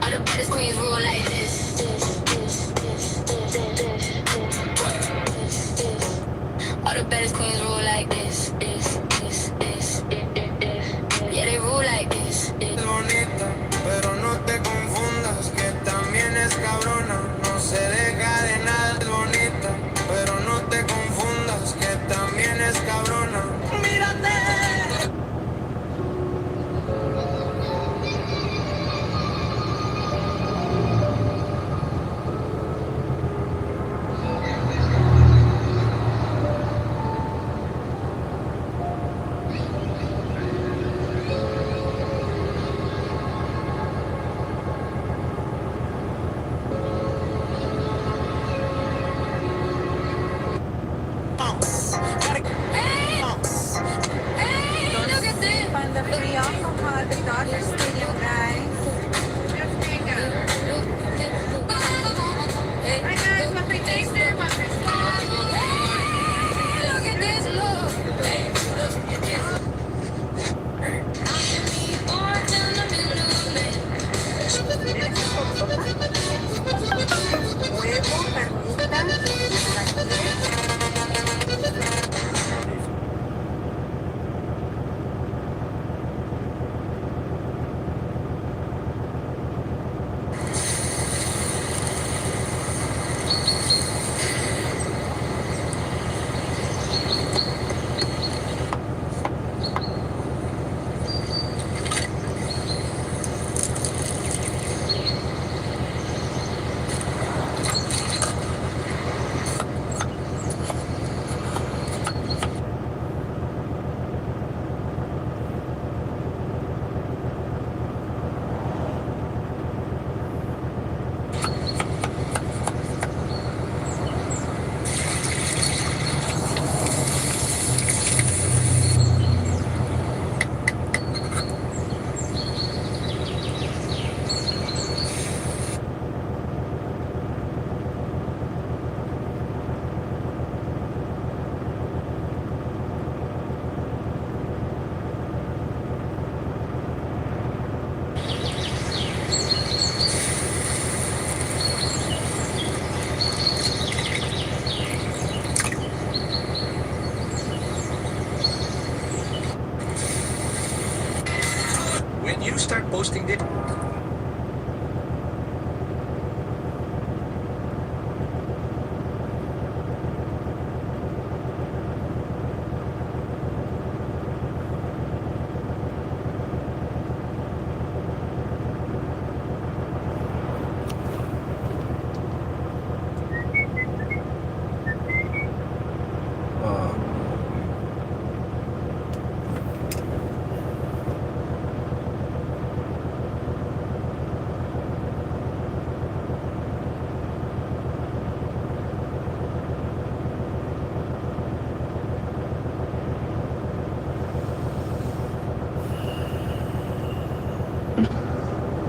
All the baddest queens rule like this. All the baddest queens rule like this. Yeah, they rule like this. Bonita, pero no te confundas, que también es cabrona, no se deja de nada. Es bonita, pero no te confundas, que también es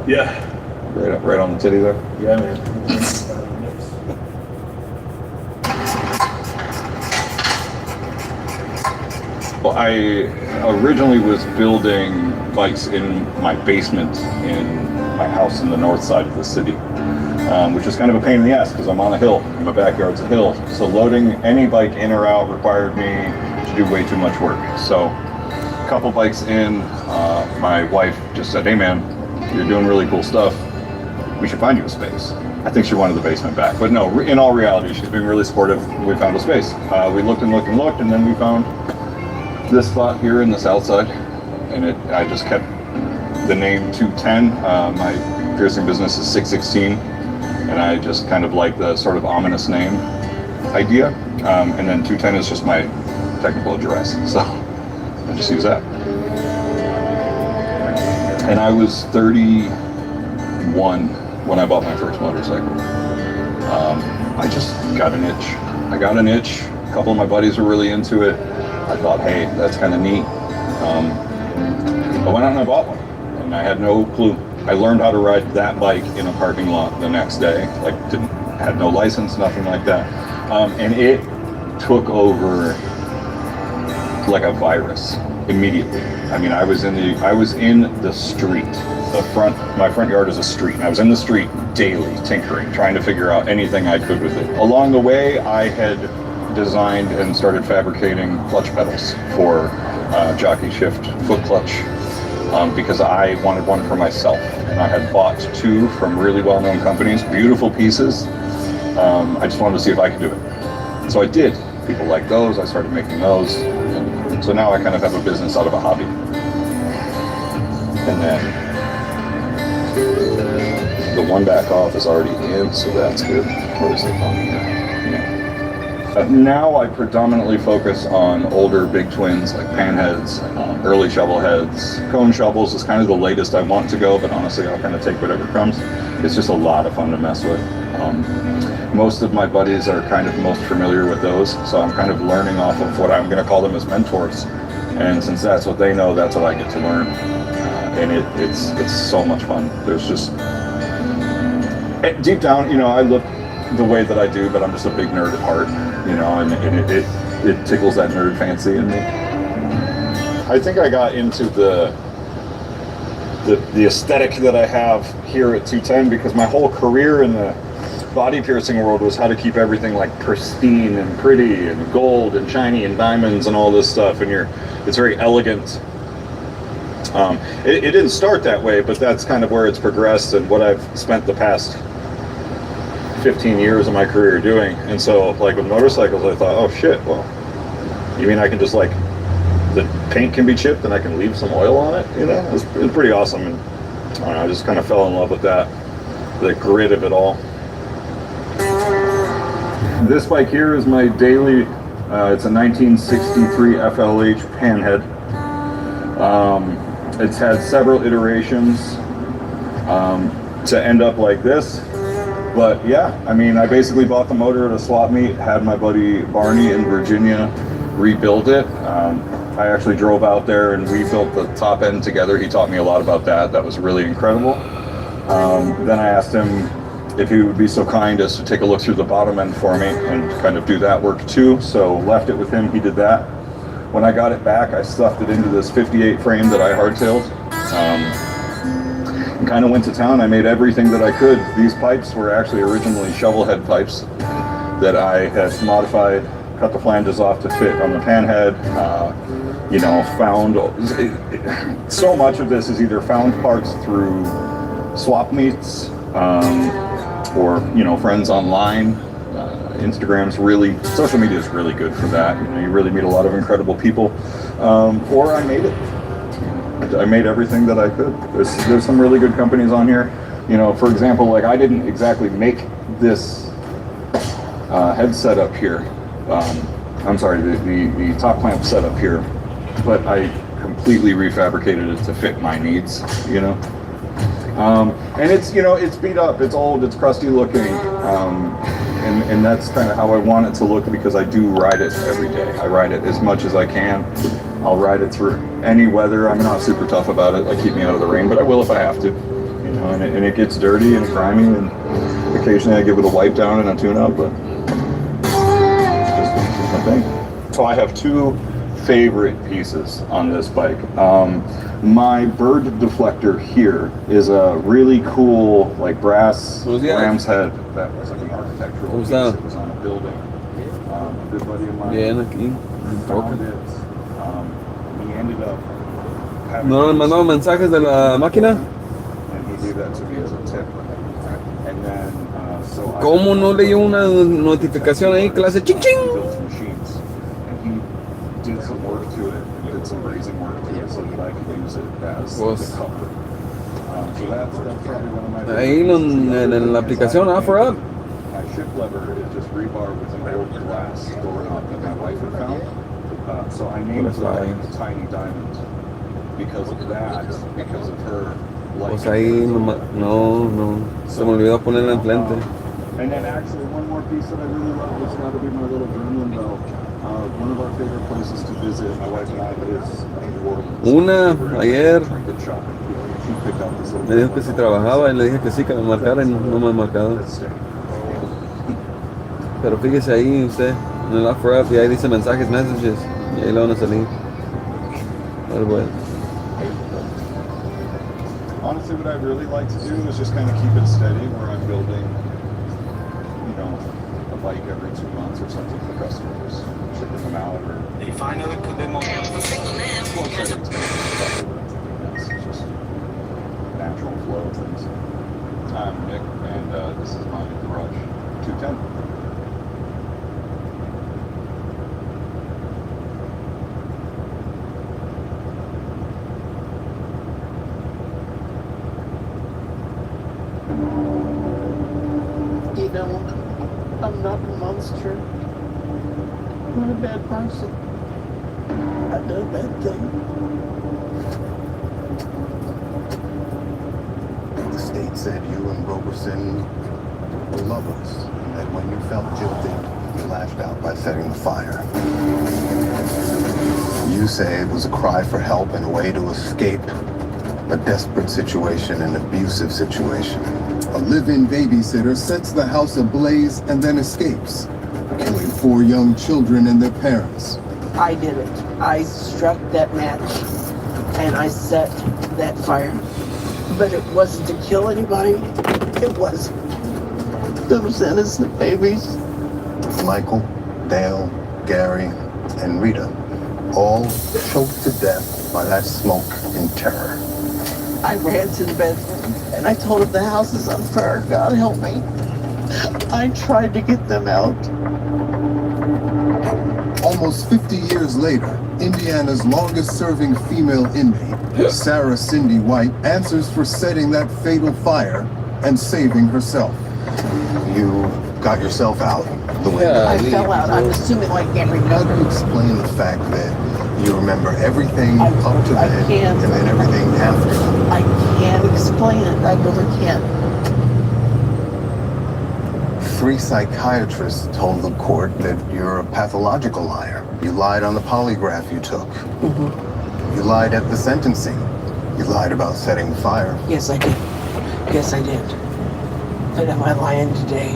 Yeah. Right on the titty there. Yeah, man. Well, I originally was building bikes in my basement in my house in the north side of the city, which is kind of a pain in the ass because I'm on a hill. My backyard's a hill. So loading any bike in or out required me to do way too much work. So a couple bikes in, my wife just said, hey man, you're doing really cool stuff. We should find you a space. I think she wanted the basement back. But no, in all reality, she's been really supportive. We found a space. We looked and looked and looked, and then we found this spot here in the south side. And I just kept the name 210. My piercing business is 616. And I just kind of like the sort of ominous name idea. And then 210 is just my technical address. So I just use that. And I was 31 when I bought my first motorcycle. I just got an itch. I got an itch. A couple of my buddies were really into it. I thought, hey, that's kind of neat. I went out and I bought one, and I had no clue. I learned how to ride that bike in a parking lot the next day. Like, had no license, nothing like that. And it took over like a virus immediately. I mean, I was in the street. My front yard is a street, and I was in the street daily, tinkering, trying to figure out anything I could with it. Along the way, I had designed and started fabricating clutch pedals for jockey shift foot clutch because I wanted one for myself, and I had bought two from really well-known companies, beautiful pieces. I just wanted to see if I could do it. So I did. People liked those. I started making those. And so now I kind of have a business out of a hobby. And then the one back off is already in, so that's good. What is it on here? Yeah. Now I predominantly focus on older big twins like panheads, early shovel heads. Cone shovels is kind of the latest I want to go, but honestly I'll kind of take whatever comes. It's just a lot of fun to mess with. Most of my buddies are kind of most familiar with those, so I'm kind of learning off of what I'm going to call them as mentors. And since that's what they know, that's what I get to learn. And it's so much fun. There's just, deep down, you know, I look the way that I do, but I'm just a big nerd at heart, you know, and it tickles that nerd fancy in me. I think I got into the aesthetic that I have here at 210 because my whole career in the body piercing world was how to keep everything like pristine and pretty and gold and shiny and diamonds and all this stuff, and it's very elegant. It didn't start that way, but that's kind of where it's progressed and what I've spent the past 15 years of my career doing. And so like with motorcycles, I thought, oh shit, well, you mean I can just like, the paint can be chipped and I can leave some oil on it, you know? It was pretty awesome. And I don't know, I just kind of fell in love with that, the grit of it all. This bike here is my daily, it's a 1963 FLH panhead. It's had several iterations to end up like this. But yeah, I mean, I basically bought the motor at a swap meet, had my buddy Barney in Virginia rebuild it. I actually drove out there and rebuilt the top end together. He taught me a lot about that. That was really incredible. Then I asked him if he would be so kind as to take a look through the bottom end for me and kind of do that work too. So left it with him, he did that. When I got it back, I stuffed it into this 58 frame that I hardtailed. And kind of went to town. I made everything that I could. These pipes were actually originally shovel head pipes that I had modified, cut the flanges off to fit on the panhead. You know, found so much of this is either found parts through swap meets or, you know, friends online. Social media is really good for that. You know, you really meet a lot of incredible people. Or I made it. I made everything that I could. There's some really good companies on here. You know, for example, like I didn't exactly make this head setup here. I'm sorry, the top clamp setup here, but I completely refabricated it to fit my needs, you know. And it's, you know, it's beat up, it's old, it's crusty looking, and that's kind of how I want it to look because I do ride it every day. I ride it as much as I can. I'll ride it through any weather. I'm not super tough about it, like keep me out of the rain, but I will if I have to, you know. and it gets dirty and grimy, and occasionally I give it a wipe down and a tune up, but it's just my thing. So I have two favorite pieces on this bike. My bird deflector here is a really cool, like, brass ram's head that was like an architectural piece. It was on a building. A good buddy of mine found it. He ended up having ¿No le mandó mensajes de la máquina? and he gave that to me as a tip. And then, so ¿Cómo no leyó una notificación ahí que le hace ching ching? built machines, and he did some work to it, did some brazing work to it so that I could use it as Pues, the cover. So that's probably one of my ahí en la aplicación OfferUp. My shift lever is just rebar with an old glass doorknob that my wife had found. So I named it Tiny Diamond because of that, because of her life. Pues ahí no, se me olvidó ponerla enfrente. And then actually one more piece that I really love is got to be my little Gremlin bell. One of our favorite places to visit, my wife and I, is New Orleans. Una, ayer, Trinket shopping. She picked out this little me dijo que si trabajaba y le dije que sí, que me marcara y no me ha marcado. Pero fíjese ahí usted, en el OfferUp, y ahí dice mensajes, messages, y ahí le van a salir. Pero bueno. Honestly, what I'd really like to do is just kind of keep it steady where I'm building, a bike every 2 months or something for customers, shipping them out, or... Y finally podemos... It's just natural flow of things. I'm Nick, and this is my garage 210. You know, I'm not a monster. I'm not a bad person. I did a bad thing. The state said you and Roberson were lovers, and that when you felt guilty, you lashed out by setting the fire. You say it was a cry for help and a way to escape a desperate situation, an abusive situation. A live-in babysitter sets the house ablaze and then escapes, killing 4 young children and their parents. I did it. I struck that match and I set that fire. But it wasn't to kill anybody. It wasn't. Those innocent babies. Michael, Dale, Gary, and Rita, all choked to death by that smoke and terror. I ran to the bedroom and I told him the house is on fire. God help me. I tried to get them out. Almost 50 years later, Indiana's longest-serving female inmate, Sarah Cindy White, answers for setting that fatal fire and saving herself. You got yourself out the window. Yeah, I fell out. I'm assuming like every How do you other. explain the fact that you remember everything I up to can't. then and then everything after? I can't explain it. I really can't. 3 psychiatrists told the court that you're a pathological liar. You lied on the polygraph you took. You lied at the sentencing. You lied about setting the fire. Yes, I did. Yes, I did. But am I lying today?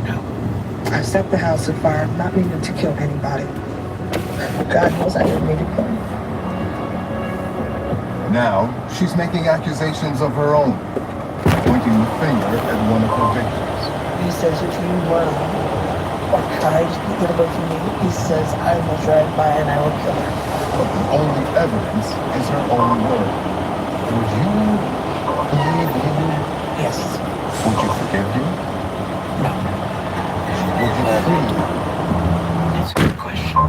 No. I set the house on fire, not meaning to kill anybody. God knows I didn't mean to kill him. Now, she's making accusations of her own, pointing the finger at one of her victims. He says if you run or try to get away from me, he says I will drive by and I will kill her. But the only evidence is her own word. Would you believe you? Yes. Would you forgive you? No. Would you free you? That's a good question.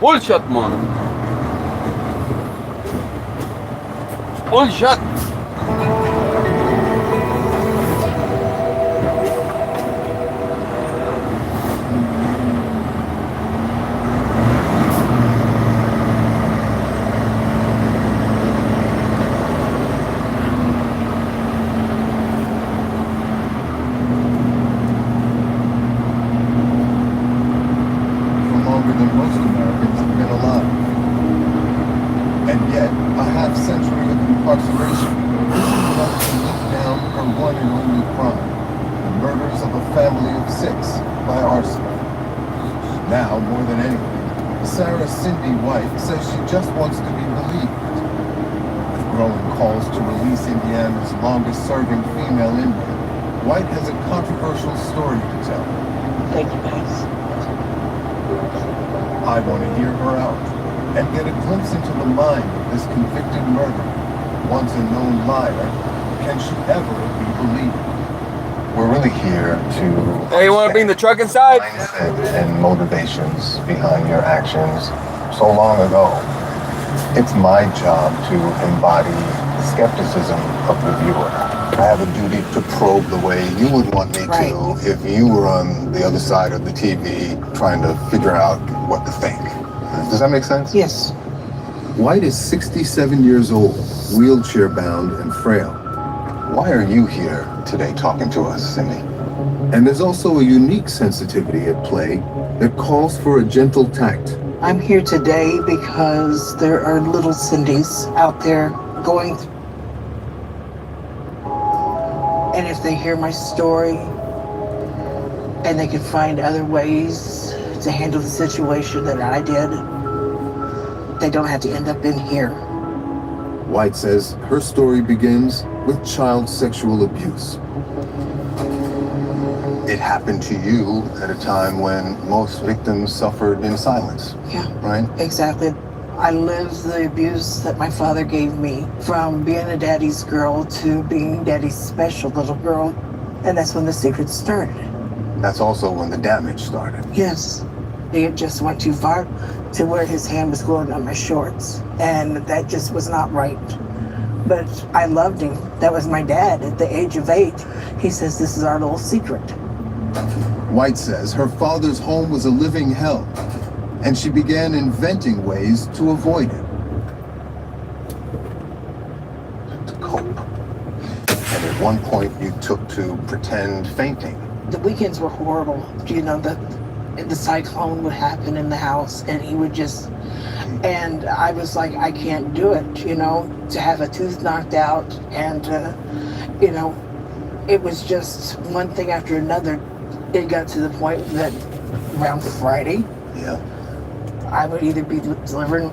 Bullshit, man. Holy shit! For longer than most Americans have been alive. And yet, a half-century of incarceration isn't enough to live down her one and only crime, the murders of a family of 6 by arson. Now, more than anything, Sarah Cindy White says she just wants to be believed. With growing calls to release Indiana's longest-serving female inmate, White has a controversial story to tell. Thank you, guys. I want to hear her out and get a glimpse into the mind of this convicted murderer. Once a known liar, can she ever be believed? We're really here to... Hey, you want to bring the truck inside? Mindset and motivations behind your actions so long ago. It's my job to embody the skepticism of the viewer. I have a duty to probe the way you would want me to if you were on the other side of the TV trying to figure out what to think. Does that make sense? Yes. White is 67 years old, wheelchair-bound and frail. Why are you here today talking to us, Cindy? And there's also a unique sensitivity at play that calls for a gentle tact. I'm here today because there are little Cindys out there going through. And if they hear my story and they can find other ways to handle the situation that I did, they don't have to end up in here. White says her story begins with child sexual abuse. It happened to you at a time when most victims suffered in silence. Yeah. Right? Exactly. I lived the abuse that my father gave me, from being a daddy's girl to being daddy's special little girl. And that's when the secret started. That's also when the damage started. Yes. It just went too far to where his hand was going on my shorts. And that just was not right. But I loved him. That was my dad at the age of 8. He says, this is our little secret. White says her father's home was a living hell, and she began inventing ways to avoid it. To cope. And at one point you took to pretend fainting. The weekends were horrible. You know, the cyclone would happen in the house and he would just, and I was like, I can't do it, you know, to have a tooth knocked out and, you know, it was just one thing after another. It got to the point that around Friday, Yeah. I would either be delivering